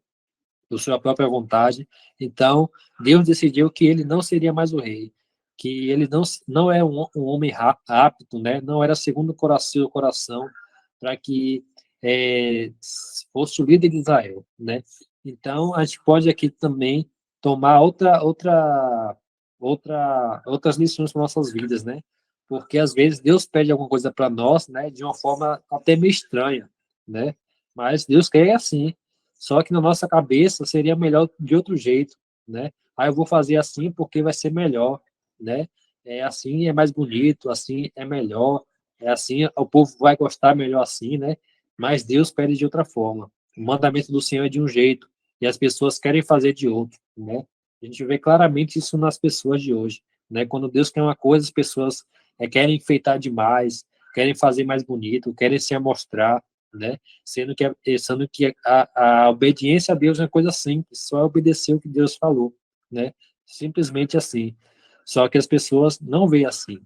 Por sua própria vontade. Então, Deus decidiu que ele não seria mais o rei, que ele não é um homem apto, né? Não era segundo o coração para que fosse o líder de Israel, né? Então, a gente pode aqui também tomar outras lições para nossas vidas, né? Porque às vezes Deus pede alguma coisa para nós, né? De uma forma até meio estranha, né? Mas Deus quer assim. Só que na nossa cabeça seria melhor de outro jeito, né? Ah, eu vou fazer assim porque vai ser melhor, né? É assim é mais bonito, assim é melhor, é assim o povo vai gostar melhor assim, né? Mas Deus pede de outra forma. O mandamento do Senhor é de um jeito e as pessoas querem fazer de outro, né? A gente vê claramente isso nas pessoas de hoje, né? Quando Deus quer uma coisa, as pessoas querem enfeitar demais, querem fazer mais bonito, querem se amostrar, né? Sendo que a obediência a Deus é uma coisa simples, só é obedecer o que Deus falou, né? Simplesmente assim. Só que as pessoas não veem assim.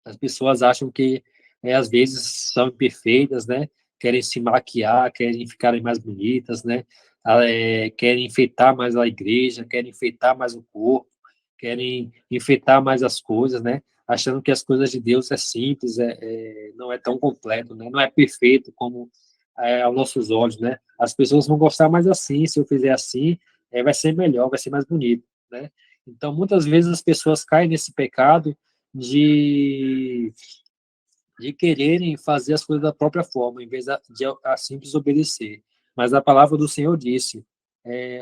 As pessoas acham que, às vezes, são imperfeitas, né? Querem se maquiar, querem ficarem mais bonitas, né? Querem enfeitar mais a igreja, querem enfeitar mais o corpo, querem enfeitar mais as coisas, né? Achando que as coisas de Deus é simples, não é tão completo, né? Não é perfeito como aos nossos olhos, né? As pessoas vão gostar mais assim, se eu fizer assim, vai ser melhor, vai ser mais bonito, né? Então, muitas vezes as pessoas caem nesse pecado de, de quererem fazer as coisas da própria forma, em vez de a simples obedecer. Mas a palavra do Senhor disse,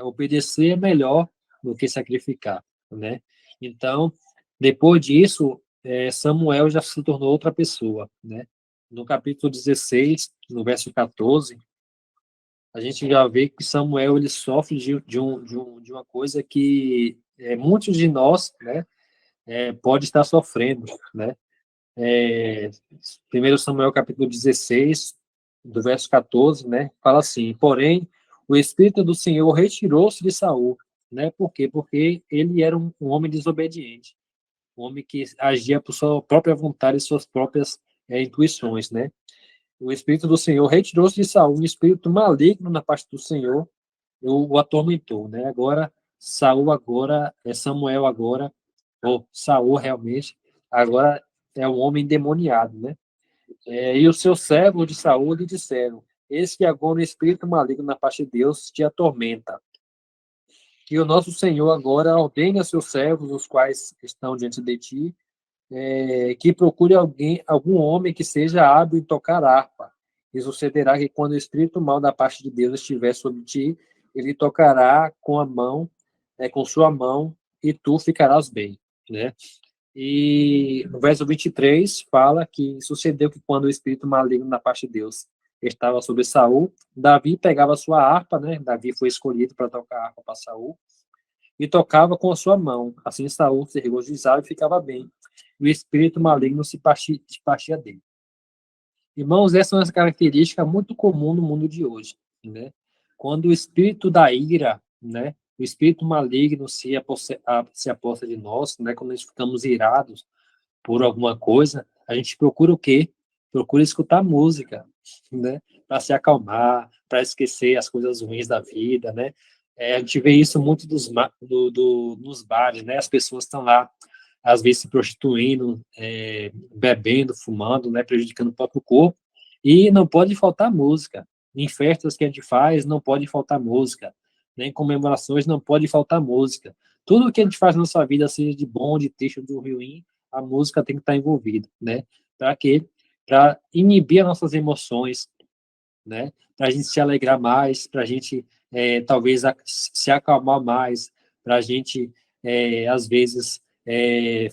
obedecer é melhor do que sacrificar, né? Então, depois disso, Samuel já se tornou outra pessoa, né? No capítulo 16, no verso 14, a gente já vê que Samuel ele sofre de uma coisa que muitos de nós, né, pode estar sofrendo, né? É, 1 Samuel capítulo 16, do verso 14, né, fala assim: porém, o Espírito do Senhor retirou-se de Saul, né? Por quê? Porque ele era um homem desobediente, um homem que agia por sua própria vontade e suas próprias intuições, né? O Espírito do Senhor retirou-se de Saul, um espírito maligno na parte do Senhor o atormentou, né? Agora, Samuel agora, ou Saul realmente, agora é um homem endemoniado, né? E os seus servos de Saul lhe disseram: eis que agora um espírito maligno na parte de Deus te atormenta. Que o nosso Senhor agora ordene a seus servos, os quais estão diante de ti, que procure algum homem que seja hábil em tocar harpa. E sucederá que quando o espírito mal da parte de Deus estiver sobre ti, ele tocará com a mão, com sua mão, e tu ficarás bem, né? E no verso 23 fala que sucedeu que quando o espírito maligno da parte de Deus estava sobre Saul, Davi pegava a sua harpa, né? Davi foi escolhido para tocar harpa para Saul e tocava com a sua mão. Assim Saul se regozijava e ficava bem. E o espírito maligno se partia dele. Irmãos, essa é uma característica muito comum no mundo de hoje, né? Quando o espírito da ira, né? O espírito maligno se aposta de nós, né? Quando nós ficamos irados por alguma coisa, a gente procura o quê? Procura escutar música, né? Para se acalmar, para esquecer as coisas ruins da vida, né? A gente vê isso muito nos bares, né? As pessoas estão lá, às vezes, se prostituindo, bebendo, fumando, né? Prejudicando o próprio corpo. E não pode faltar música. Em festas que a gente faz, não pode faltar música. Em comemorações, não pode faltar música. Tudo que a gente faz na nossa vida, seja de bom, de triste ou de ruim, a música tem que estar envolvida, né? Para quê? Para inibir as nossas emoções, né? Para a gente se alegrar mais, para a gente talvez se acalmar mais, para a gente às vezes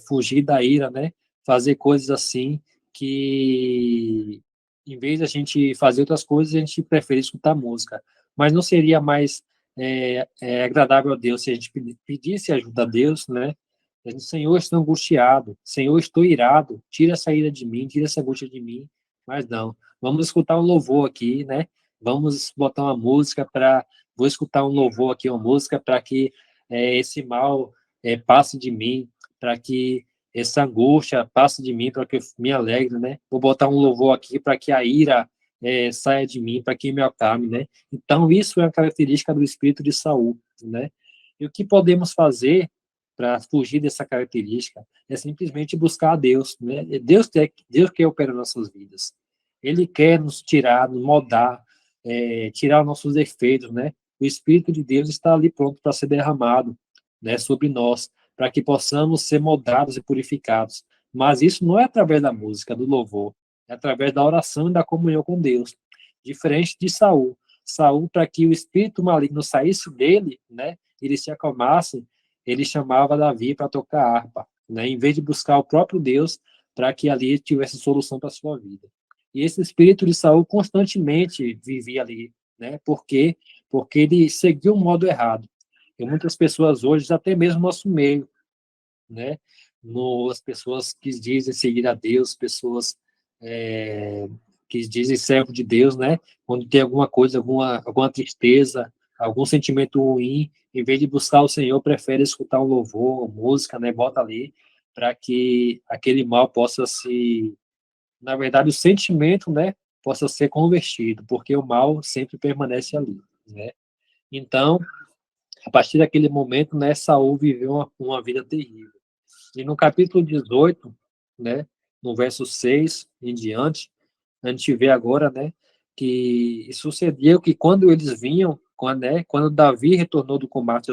fugir da ira, né? Fazer coisas assim que, em vez de a gente fazer outras coisas, a gente prefere escutar música. Mas não seria mais agradável a Deus se a gente pedisse ajuda a Deus, né? Senhor, estou angustiado. Senhor, estou irado. Tira essa ira de mim, tira essa angústia de mim. Mas não. Vamos escutar um louvor aqui, né? Vamos botar uma música para... Vou escutar um louvor aqui, uma música para que esse mal passe de mim, para que essa angústia passe de mim, para que eu me alegre, né? Vou botar um louvor aqui para que a ira saia de mim, para que me acalme, né? Então, isso é uma característica do espírito de Saul, né? E o que podemos fazer para fugir dessa característica é simplesmente buscar a Deus, né? Deus quer operar nossas vidas. Ele quer nos tirar, nos moldar, tirar os nossos defeitos, né? O Espírito de Deus está ali pronto para ser derramado, né, sobre nós, para que possamos ser moldados e purificados. Mas isso não é através da música, do louvor, é através da oração e da comunhão com Deus. Diferente de Saul. Saul, para que o espírito maligno saísse dele, né, ele se acalmasse, ele chamava Davi para tocar harpa, né, em vez de buscar o próprio Deus, para que ali tivesse solução para a sua vida. E esse espírito de Saul constantemente vivia ali, né, porque ele seguiu um modo errado. E muitas pessoas hoje, até mesmo no nosso meio, né, as pessoas que dizem seguir a Deus, pessoas que dizem servo de Deus, né, quando tem alguma coisa, alguma tristeza, algum sentimento ruim, em vez de buscar o Senhor, prefere escutar um louvor, uma música, né, bota ali, para que aquele mal possa na verdade, o sentimento, né, possa ser convertido, porque o mal sempre permanece ali, né? Então, a partir daquele momento, né, Saul viveu uma vida terrível. E no capítulo 18, né, no verso 6 em diante, a gente vê agora, né, que sucedeu que quando eles vinham, quando Davi retornou do combate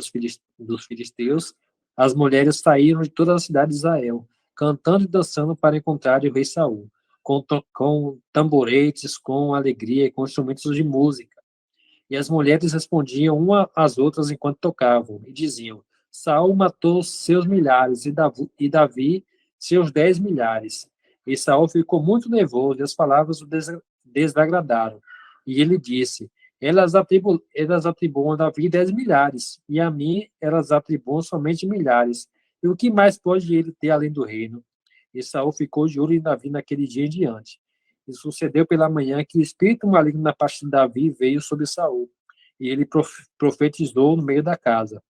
dos filisteus, as mulheres saíram de toda a cidade de Israel, cantando e dançando para encontrar o rei Saul, com tamboretes, com alegria e com instrumentos de música. E as mulheres respondiam uma às outras enquanto tocavam, e diziam: Saul matou seus milhares, e Davi seus 10 milhares. E Saul ficou muito nervoso, e as palavras o desagradaram. E ele disse: elas atribuam a Davi 10 milhares, e a mim elas atribuam somente milhares. E o que mais pode ele ter além do reino? E Saul ficou de olho em Davi naquele dia em diante. E sucedeu pela manhã que o espírito maligno na parte de Davi veio sobre Saul, e ele profetizou no meio da casa.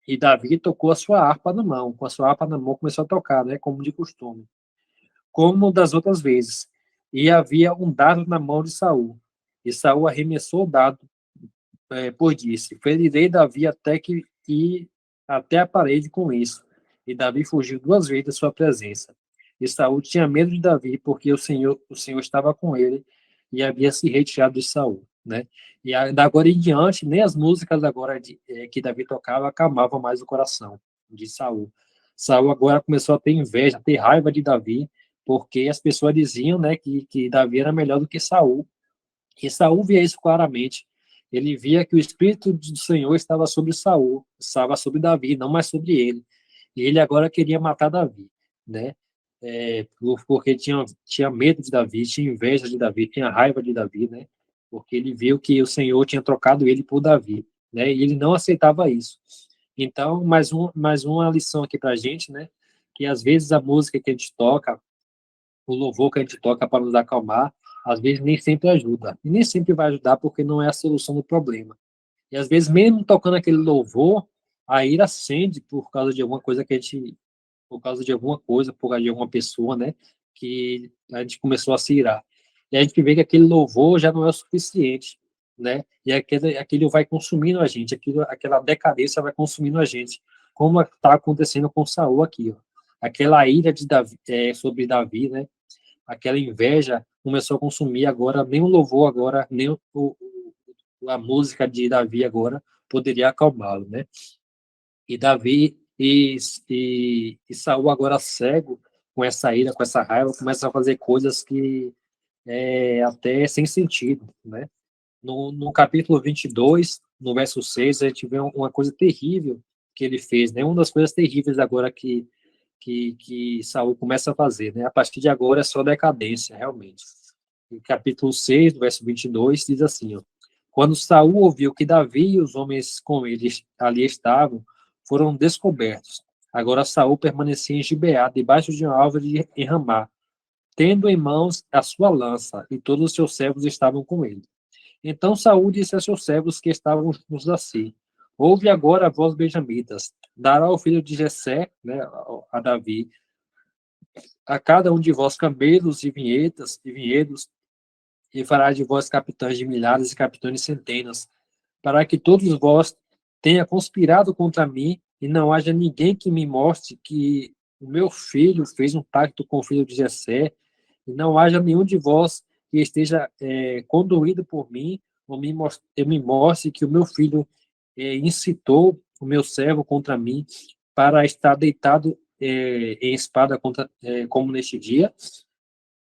E Davi tocou a sua harpa na mão, com a sua harpa na mão começou a tocar, né, como de costume, como das outras vezes. E havia um dardo na mão de Saul. E Saul arremessou o dardo, pois disse: ferirei Davi até a parede com isso. E Davi fugiu 2 vezes da sua presença. E Saul tinha medo de Davi, porque o Senhor estava com ele e havia se retirado de Saul, né? E da agora em diante, nem as músicas agora que Davi tocava acalmavam mais o coração de Saul. Saul agora começou a ter inveja, a ter raiva de Davi, porque as pessoas diziam, né, que Davi era melhor do que Saul. E Saul via isso claramente. Ele via que o Espírito do Senhor estava sobre Saul, estava sobre Davi, não mais sobre ele. E ele agora queria matar Davi, né? Porque tinha medo de Davi, tinha inveja de Davi, tinha raiva de Davi, né? Porque ele viu que o Senhor tinha trocado ele por Davi, né? E ele não aceitava isso. Então, mais uma lição aqui para a gente, né? Que às vezes a música que a gente toca, o louvor que a gente toca para nos acalmar, às vezes nem sempre ajuda. E nem sempre vai ajudar porque não é a solução do problema. E às vezes, mesmo tocando aquele louvor, a ira acende por causa de alguma coisa por causa de alguma coisa, por causa de alguma pessoa, né? Que a gente começou a se irar. E a gente vê que aquele louvor já não é o suficiente, né? E aquilo vai consumindo a gente, aquela decadência vai consumindo a gente, como está acontecendo com Saul aqui, ó. Aquela ira de Davi, sobre Davi, né? Aquela inveja começou a consumir agora, nem o louvor agora, nem a música de Davi agora poderia acalmá-lo, né? E Davi e Saul agora cego com essa ira, com essa raiva, começa a fazer coisas que até sem sentido, né? No capítulo 22, no verso 6, a gente vê uma coisa terrível que ele fez, né? Uma das coisas terríveis agora que Saul começa a fazer, né? A partir de agora é só decadência, realmente. Em capítulo 6, do verso 22, diz assim, ó, quando Saul ouviu que Davi e os homens com ele ali estavam, foram descobertos. Agora Saul permanecia em Gibeá, debaixo de uma árvore em Ramá, tendo em mãos a sua lança, e todos os seus servos estavam com ele. Então Saul disse a seus servos que estavam juntos a si, ouve agora a voz benjamitas, dará ao filho de Jessé, né, a Davi, a cada um de vós camelos e vinhedos, e fará de vós capitães de milhares e capitães de centenas, para que todos vós tenha conspirado contra mim, e não haja ninguém que me mostre que o meu filho fez um pacto com o filho de Jessé, e não haja nenhum de vós que esteja conduído por mim, ou me mostre que o meu filho incitou o meu servo contra mim para estar deitado em espada contra, como neste dia.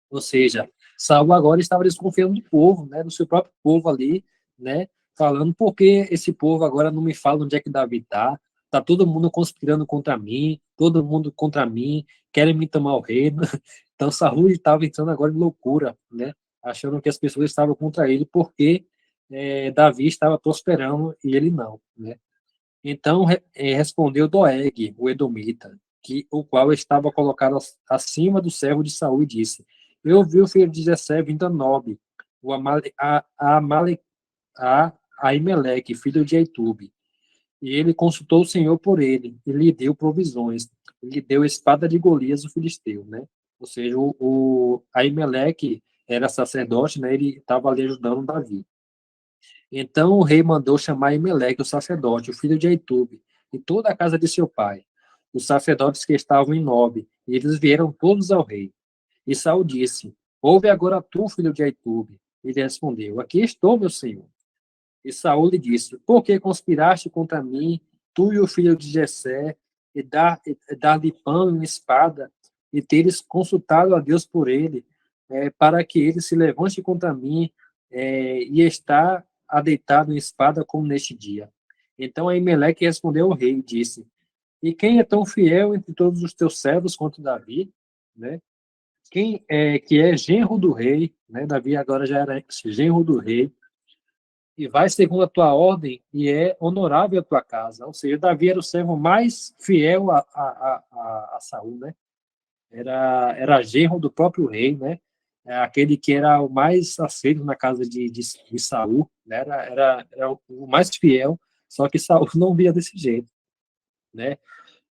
Ou seja, Saul agora estava desconfiando do povo, né, do seu próprio povo ali, né, falando por que esse povo agora não me fala onde é que Davi está, está todo mundo conspirando contra mim, todo mundo contra mim, querem me tomar o reino. Então Saul estava entrando agora em loucura, né, achando que as pessoas estavam contra ele porque Davi estava prosperando e ele não, né. Então respondeu Doeg, o edomita, o qual estava colocado acima do servo de Saul, e disse: eu vi o filho de Jessé vindo a Nob, a Aimeleque, filho de Aitube. E ele consultou o Senhor por ele, e lhe deu provisões. Lhe deu a espada de Golias, o filisteu, né? Ou seja, o Aimeleque era sacerdote, né? Ele estava ali ajudando Davi. Então o rei mandou chamar Aimeleque, o sacerdote, o filho de Aitube, e toda a casa de seu pai, os sacerdotes que estavam em Nob, e eles vieram todos ao rei. E Saul disse: ouve agora tu, filho de Aitube. Ele respondeu: aqui estou, meu senhor. E Saul lhe disse: por que conspiraste contra mim, tu e o filho de Jessé, e dar-lhe pão e espada, e teres consultado a Deus por ele, para que ele se levante contra mim, e está adeitado em espada como neste dia? Então Aimeleque respondeu ao rei e disse: e quem é tão fiel entre todos os teus servos quanto Davi, né? Quem que é genro do rei, né? Davi agora já era genro do rei, e vai segundo a tua ordem e é honorável a tua casa. Ou seja, Davi era o servo mais fiel a Saul, né? Era genro do próprio rei, né? Aquele que era o mais aceito na casa de Saul, né? Era o mais fiel, só que Saul não via desse jeito, né?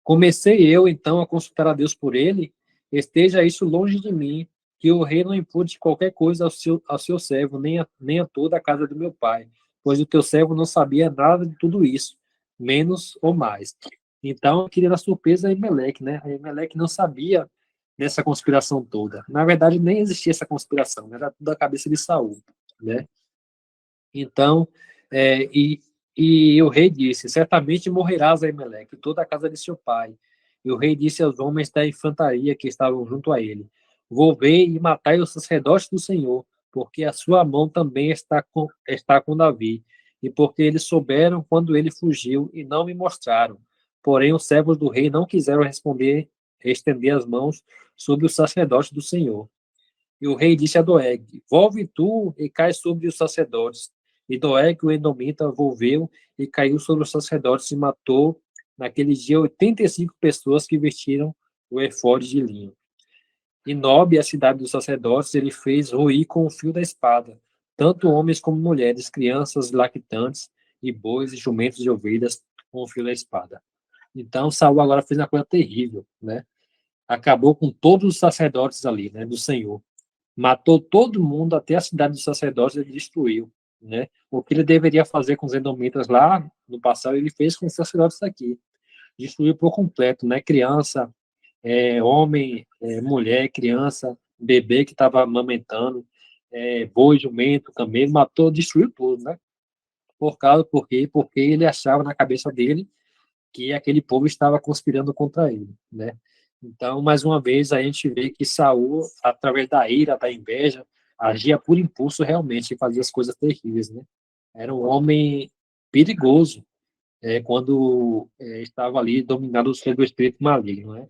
Comecei eu, então, a consultar a Deus por ele, esteja isso longe de mim, que o rei não impute qualquer coisa ao seu servo, nem a toda a casa do meu pai, pois o teu servo não sabia nada de tudo isso, menos ou mais. Então, eu queria dar surpresa a Emelec, né? A Emelec não sabia dessa conspiração toda. Na verdade, nem existia essa conspiração, né? Era tudo a cabeça de Saul, né? Então, é, e, e o rei disse: certamente morrerás, Aimeleque, toda a casa de seu pai. E o rei disse aos homens da infantaria que estavam junto a ele: volvei e matai os sacerdotes do Senhor, porque a sua mão também está com Davi, e porque eles souberam quando ele fugiu e não me mostraram. Porém, os servos do rei não quiseram estender as mãos sobre os sacerdotes do Senhor. E o rei disse a Doeg: volve tu e cai sobre os sacerdotes. E Doeg, o edomita, volveu e caiu sobre os sacerdotes e matou, naquele dia, 85 pessoas que vestiram o efode de linho. E Nob, a cidade dos sacerdotes, ele fez ruir com o fio da espada, tanto homens como mulheres, crianças, lactantes, e bois, e jumentos e ovelhas, com o fio da espada. Então, Saul agora fez uma coisa terrível, né? Acabou com todos os sacerdotes ali, né, do Senhor. Matou todo mundo, até a cidade dos sacerdotes ele destruiu, né? O que ele deveria fazer com os edomitas lá no passado, ele fez com os sacerdotes aqui. Destruiu por completo, né? Criança, homem, mulher, criança, bebê que estava amamentando, boi, jumento, camelo, matou, destruiu tudo, né? Por quê? Porque ele achava na cabeça dele que aquele povo estava conspirando contra ele, né? Então, mais uma vez, a gente vê que Saul, através da ira, da inveja, agia por impulso realmente e fazia as coisas terríveis, né? Era um homem perigoso, quando estava ali dominado pelo espírito maligno, né?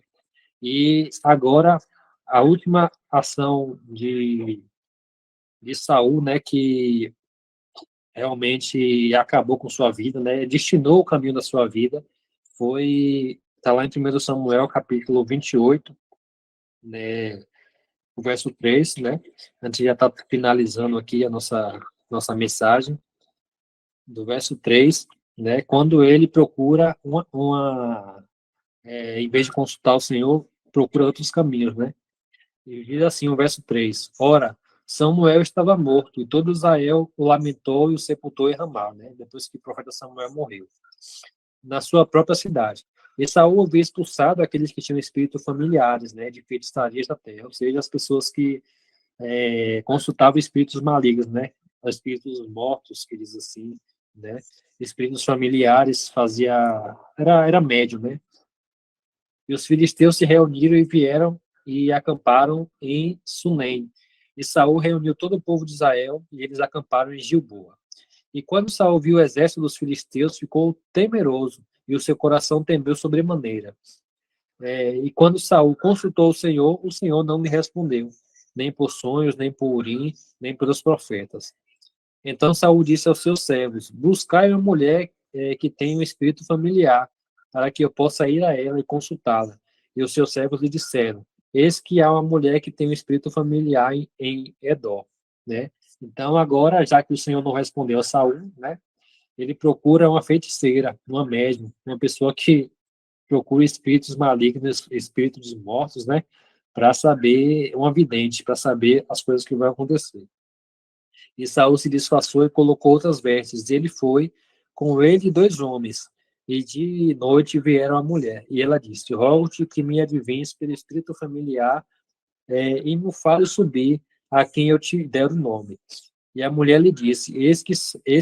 E agora, a última ação de Saul, né, que realmente acabou com sua vida, né, destinou o caminho da sua vida, está lá em 1 Samuel, capítulo 28, né, o verso 3, né, a gente já está finalizando aqui a nossa mensagem, do verso 3, né, quando ele procura em vez de consultar o Senhor, procura outros caminhos, né, e diz assim o verso 3, ora, Samuel estava morto, e todo Israel o lamentou e o sepultou em Ramá, né, depois que o profeta Samuel morreu, na sua própria cidade. E Saul havia expulsado aqueles que tinham espírito familiares, né, de feitiçarias da terra, ou seja, as pessoas que consultavam espíritos malignos, né, espíritos mortos, que diz assim, né, espíritos familiares era médium, né, e os filisteus se reuniram e vieram e acamparam em Sunem. E Saul reuniu todo o povo de Israel e eles acamparam em Gilboa. E quando Saul viu o exército dos filisteus, ficou temeroso e o seu coração temeu sobremaneira. E quando Saul consultou o Senhor não lhe respondeu, nem por sonhos, nem por Urim, nem pelos profetas. Então Saul disse aos seus servos: buscai uma mulher que tenha um espírito familiar, para que eu possa ir a ela e consultá-la. E os seus servos lhe disseram: eis que há uma mulher que tem um espírito familiar em Edó, né? Então agora, já que o Senhor não respondeu a Saul, né? Ele procura uma feiticeira, uma médium, uma pessoa que procura espíritos malignos, espíritos mortos, né? Para saber, uma vidente, para saber as coisas que vão acontecer. E Saul se disfarçou e colocou outras vestes. E ele foi com ele 2 homens. E de noite vieram a mulher. E ela disse: rogo-te que me adivinhes pelo espírito familiar e me fale subir a quem eu te der o nome. E a mulher lhe disse: eis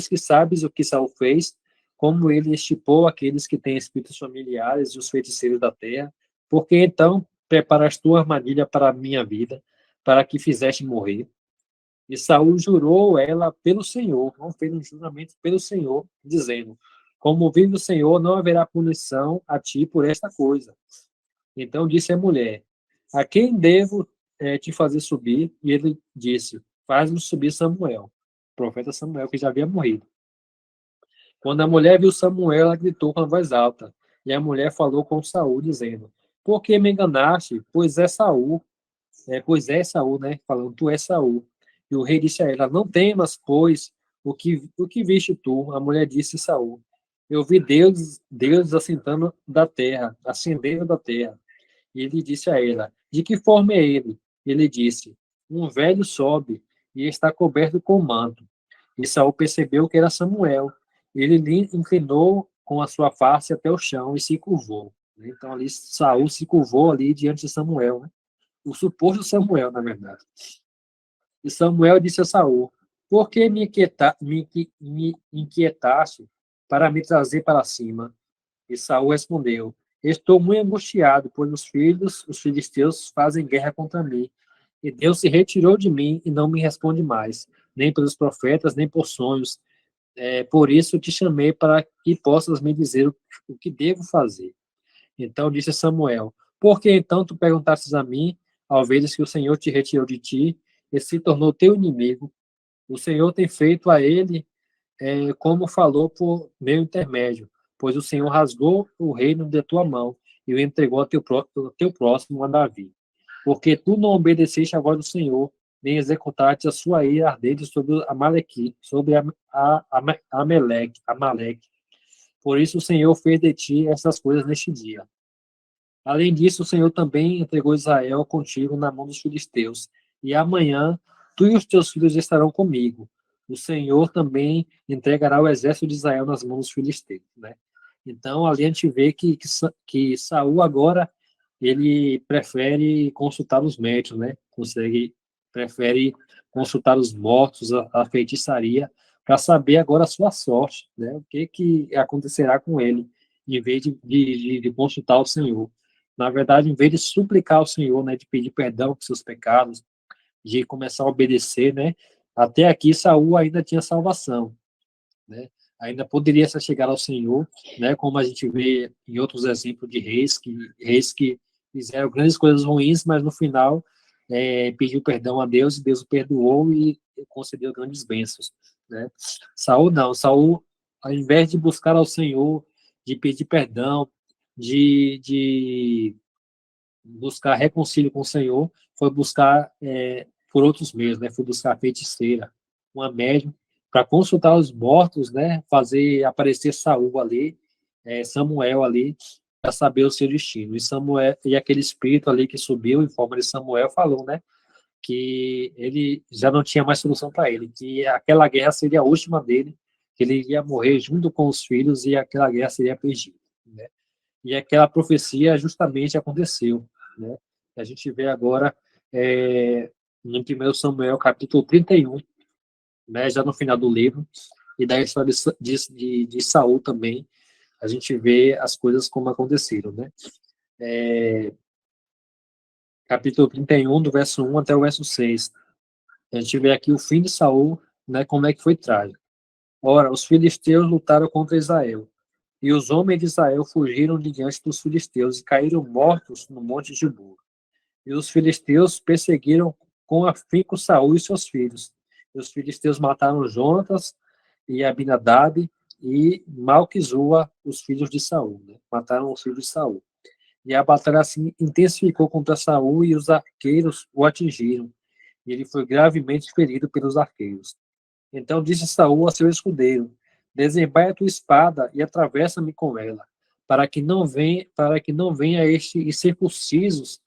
que sabes o que Saul fez, como ele estipou aqueles que têm espíritos familiares e os feiticeiros da terra, porque então preparas tu armadilha para a minha vida, para que fizeste morrer. E Saul jurou ela pelo Senhor, não fez um juramento pelo Senhor, dizendo: como vive o Senhor, não haverá punição a ti por esta coisa. Então disse a mulher: a quem devo te fazer subir? E ele disse: faz-nos subir Samuel, o profeta Samuel, que já havia morrido. Quando a mulher viu Samuel, ela gritou com a voz alta. E a mulher falou com Saul, dizendo: por que me enganaste? Pois é Saul, né? Falando, tu és Saul. E o rei disse a ela: não temas, pois, o que viste tu? A mulher disse a Saul: eu vi Deus ascendendo da terra. E ele disse a ela: de que forma é ele? Ele disse: um velho sobe e está coberto com manto. E Saul percebeu que era Samuel. Ele lhe inclinou com a sua face até o chão e se curvou. Então ali Saul se curvou ali diante de Samuel, né? O suposto Samuel, na verdade. E Samuel disse a Saul: por que me inquietaste para me trazer para cima? E Saul respondeu: estou muito angustiado, pois os filisteus, fazem guerra contra mim. E Deus se retirou de mim e não me responde mais, nem pelos profetas, nem por sonhos. Por isso te chamei para que possas me dizer o que devo fazer. Então disse Samuel: por que então tu perguntastes a mim, ao veres que o Senhor te retirou de ti e se tornou teu inimigo? O Senhor tem feito a ele como falou por meu intermédio, pois o Senhor rasgou o reino de tua mão e o entregou ao teu próximo, a Davi. Porque tu não obedeceste a voz do Senhor, nem executaste a sua ira ardente sobre Amaleque, sobre Amaleque. Por isso o Senhor fez de ti essas coisas neste dia. Além disso, o Senhor também entregou Israel contigo na mão dos filisteus. E amanhã tu e os teus filhos estarão comigo. O Senhor também entregará o exército de Israel nas mãos dos filisteus, né? Então, ali a gente vê que Saul agora ele prefere consultar os médicos, né? Prefere consultar os mortos, a feitiçaria, para saber agora a sua sorte, né? O que acontecerá com ele, em vez de consultar o Senhor. Na verdade, em vez de suplicar ao Senhor, né, de pedir perdão por seus pecados, de começar a obedecer, né, até aqui Saul ainda tinha salvação, né, ainda poderia se chegar ao Senhor, né, como a gente vê em outros exemplos de reis que fizeram grandes coisas ruins, mas no final pediu perdão a Deus e Deus o perdoou e concedeu grandes bênçãos, né? Saul não, Saul, ao invés de buscar ao Senhor, de pedir perdão, de buscar reconcílio com o Senhor, foi buscar por outros meios, né? Foi buscar a feiticeira, uma médium, para consultar os mortos, né? Fazer aparecer Saul ali, Samuel ali, para saber o seu destino. E Samuel, e aquele espírito ali que subiu em forma de Samuel falou, né? Que ele já não tinha mais solução para ele, que aquela guerra seria a última dele, que ele ia morrer junto com os filhos e aquela guerra seria perdida, né? E aquela profecia justamente aconteceu, né? A gente vê agora no 1 Samuel, capítulo 31, né, já no final do livro, e da história de Saul também, a gente vê as coisas como aconteceram, né? Capítulo 31, do verso 1 até o verso 6. A gente vê aqui o fim de Saul, né, como é que foi trágico. Ora, os filisteus lutaram contra Israel, e os homens de Israel fugiram de diante dos filisteus e caíram mortos no monte de Gibeon. E os filisteus perseguiram com afinco Saul e seus filhos. E os filisteus mataram Jonatas e Abinadab e Malquizua, os filhos de Saul, né? Mataram os filhos de Saul. E a batalha assim intensificou contra Saul e os arqueiros o atingiram. E ele foi gravemente ferido pelos arqueiros. Então disse Saul a seu escudeiro: desembaia a tua espada e atravessa-me com ela, para que não venha este incircuncisos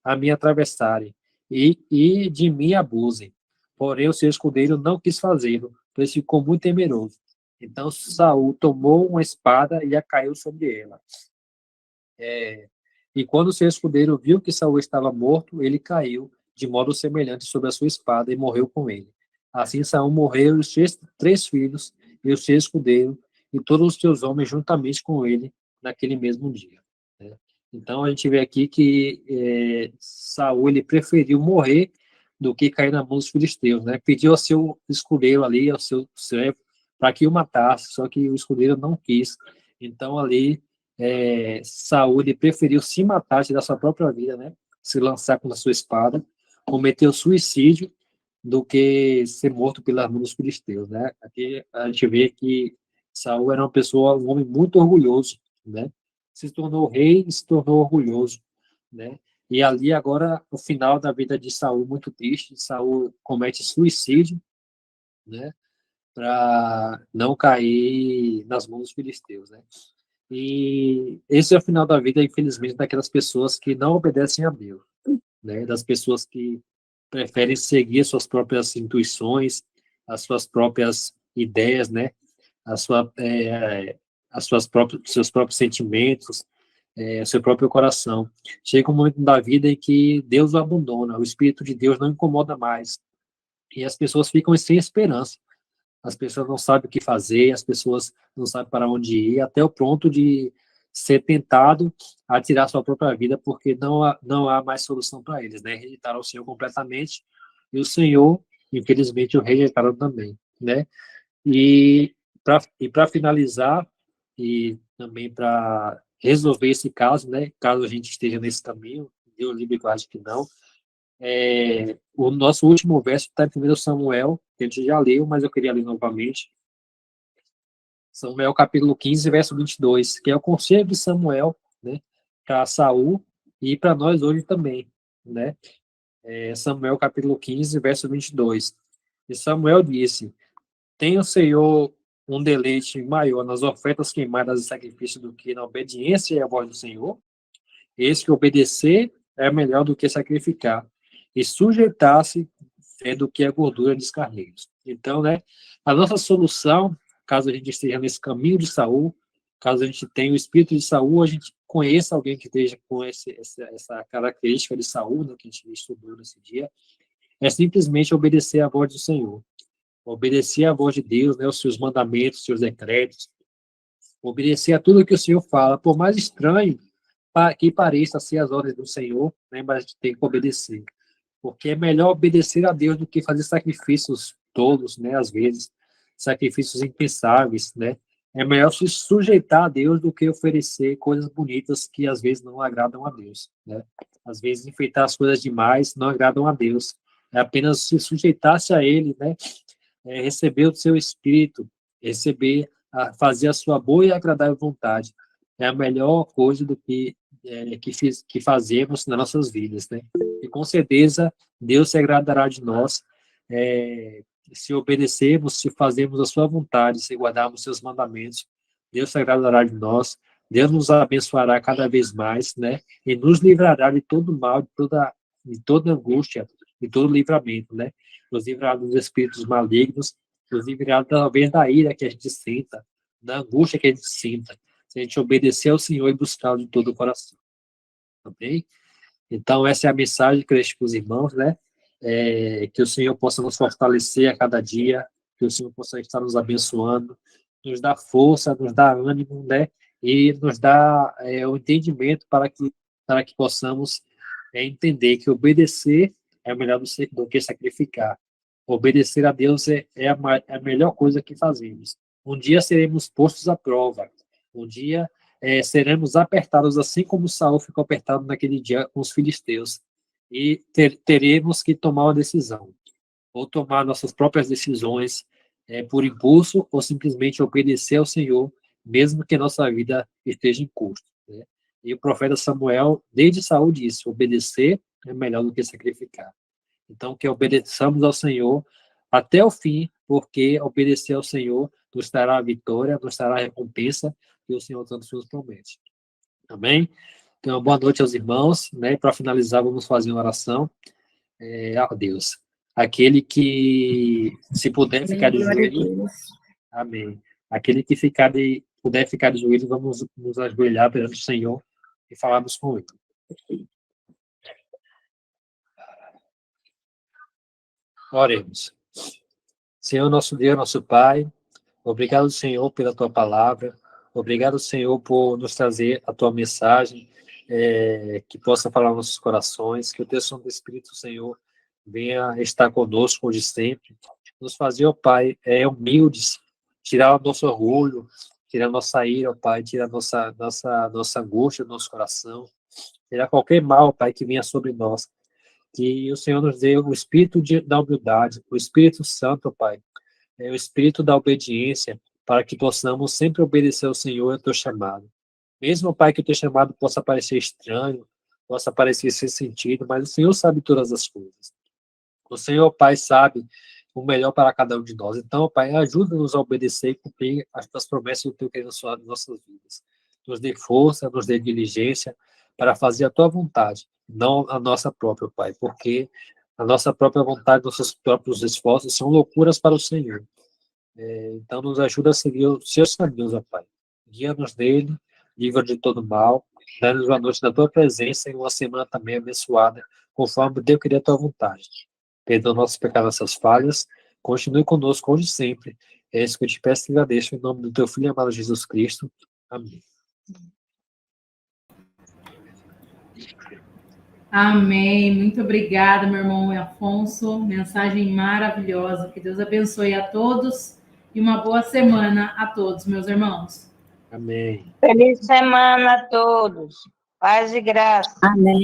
a me atravessarem e de mim abusem. Porém o seu escudeiro não quis fazê-lo, pois ficou muito temeroso. Então Saul tomou uma espada e a caiu sobre ela. E quando o seu escudeiro viu que Saul estava morto, ele caiu de modo semelhante sobre a sua espada e morreu com ele. Assim Saul morreu e os seus 3 filhos e o seu escudeiro e todos os seus homens juntamente com ele naquele mesmo dia, né? Então a gente vê aqui que Saul ele preferiu morrer do que cair na mão dos filisteus, né? Pediu ao seu escudeiro ali, ao seu servo, para que o matasse, só que o escudeiro não quis. Então ali Saul ele preferiu se matar, tirar sua própria vida, né? Se lançar com a sua espada, cometer o suicídio do que ser morto pelas mãos dos filisteus, né? Aqui a gente vê que Saul era uma pessoa, um homem muito orgulhoso, né? Se tornou rei e se tornou orgulhoso, né? E ali agora o final da vida de Saul muito triste, Saul comete suicídio, né? Para não cair nas mãos dos filisteus, né? E esse é o final da vida, infelizmente, daquelas pessoas que não obedecem a Deus, né? Das pessoas que preferem seguir as suas próprias intuições, as suas próprias ideias, né? Seus próprios sentimentos, seu próprio coração. Chega um momento da vida em que Deus o abandona, o Espírito de Deus não incomoda mais, e as pessoas ficam sem esperança. As pessoas não sabem o que fazer, as pessoas não sabem para onde ir, até o ponto de ser tentado a tirar sua própria vida, porque não há mais solução para eles, né? Rejeitaram o Senhor completamente, e o Senhor, infelizmente, o rejeitaram também, né? E para finalizar, e também para resolver esse caso, né? Caso a gente esteja nesse caminho, Deus livre guarde que não, o nosso último verso está em 1 Samuel, que a gente já leu, mas eu queria ler novamente. Samuel capítulo 15, verso 22, que é o conselho de Samuel, né, para Saul e para nós hoje também, né? Samuel capítulo 15, verso 22. E Samuel disse: tem o Senhor um deleite maior nas ofertas queimadas e sacrifícios do que na obediência à voz do Senhor? Eis que obedecer é melhor do que sacrificar, e sujeitar-se do que a gordura dos carneiros. Então, né, a nossa solução, caso a gente esteja nesse caminho de Saul, caso a gente tenha o espírito de Saul, a gente conheça alguém que esteja com essa característica de Saul, né, que a gente estudou nesse dia, é simplesmente obedecer à voz do Senhor, obedecer à voz de Deus, né, os seus mandamentos, os seus decretos, obedecer a tudo que o Senhor fala, por mais estranho que pareça ser as ordens do Senhor, né, mas a gente tem que obedecer, porque é melhor obedecer a Deus do que fazer sacrifícios todos, né, às vezes, sacrifícios impensáveis, né, é melhor se sujeitar a Deus do que oferecer coisas bonitas que às vezes não agradam a Deus, né? Às vezes enfeitar as coisas demais não agradam a Deus. É apenas se sujeitar-se a Ele, né? Receber o seu Espírito, fazer a sua boa e agradável vontade. É a melhor coisa do que fazemos nas nossas vidas, né? E com certeza Deus se agradará de nós, se obedecermos, se fazermos a sua vontade, se guardarmos seus mandamentos. Deus se agradará de nós, Deus nos abençoará cada vez mais, né? E nos livrará de todo mal, de toda angústia, de todo livramento, né? Nos livrará dos espíritos malignos, nos livrará talvez da ira que a gente sinta, da angústia que a gente sinta, se a gente obedecer ao Senhor e buscá-lo de todo o coração. Ok? Então, essa é a mensagem que eu deixo para os irmãos, né? Que o Senhor possa nos fortalecer a cada dia, que o Senhor possa estar nos abençoando, nos dar força, nos dar ânimo, né? E nos dar o entendimento para que possamos entender que obedecer é melhor do que sacrificar. Obedecer a Deus é a melhor coisa que fazemos. Um dia seremos postos à prova. Um dia seremos apertados, assim como Saul ficou apertado naquele dia com os filisteus. E teremos que tomar uma decisão. Ou tomar nossas próprias decisões por impulso, ou simplesmente obedecer ao Senhor, mesmo que nossa vida esteja em custo, né? E o profeta Samuel, desde Saul, disse: obedecer é melhor do que sacrificar. Então, que obedeçamos ao Senhor até o fim, porque obedecer ao Senhor nos dará a vitória, nos dará a recompensa que o Senhor tanto nos promete. Amém? Então, boa noite aos irmãos, né? Para finalizar, vamos fazer uma oração a Deus. Aquele que, se puder ficar de joelho, amém. Aquele que puder ficar de joelho, vamos nos ajoelhar perante o Senhor e falarmos com Ele. Oremos. Senhor, nosso Deus, nosso Pai, obrigado, Senhor, pela Tua palavra. Obrigado, Senhor, por nos trazer a Tua mensagem, que possa falar nos nossos corações, que o Teu Santo Espírito, Senhor, venha estar conosco hoje sempre. Nos fazer, ó Pai, humildes, tirar o nosso orgulho, tirar a nossa ira, ó Pai, tirar a nossa angústia do nosso coração, tirar qualquer mal, Pai, que venha sobre nós. Que o Senhor nos dê o espírito da humildade, o Espírito Santo, Pai, o espírito da obediência, para que possamos sempre obedecer ao Senhor e ao Teu chamado. Mesmo, Pai, que o Teu chamado possa parecer estranho, possa parecer sem sentido, mas o Senhor sabe todas as coisas. O Senhor, Pai, sabe o melhor para cada um de nós. Então, Pai, ajuda-nos a obedecer e cumprir as Tuas promessas do Teu querer nas nossas vidas. Nos dê força, nos dê diligência para fazer a Tua vontade, não a nossa própria, Pai, porque a nossa própria vontade, nossos próprios esforços são loucuras para o Senhor. Então, nos ajuda a seguir os Seus caminhos, ó Pai. Guia-nos nele, livra de todo mal, dá-nos uma noite da Tua presença e uma semana também abençoada, conforme Deus queria a Tua vontade. Perdoa nossos pecados, nossas falhas, continue conosco hoje e sempre. É isso que eu te peço e agradeço em nome do Teu Filho amado Jesus Cristo. Amém. Amém. Muito obrigada, meu irmão Afonso. Mensagem maravilhosa. Que Deus abençoe a todos e uma boa semana a todos, meus irmãos. Amém. Feliz semana a todos. Paz e graça. Amém.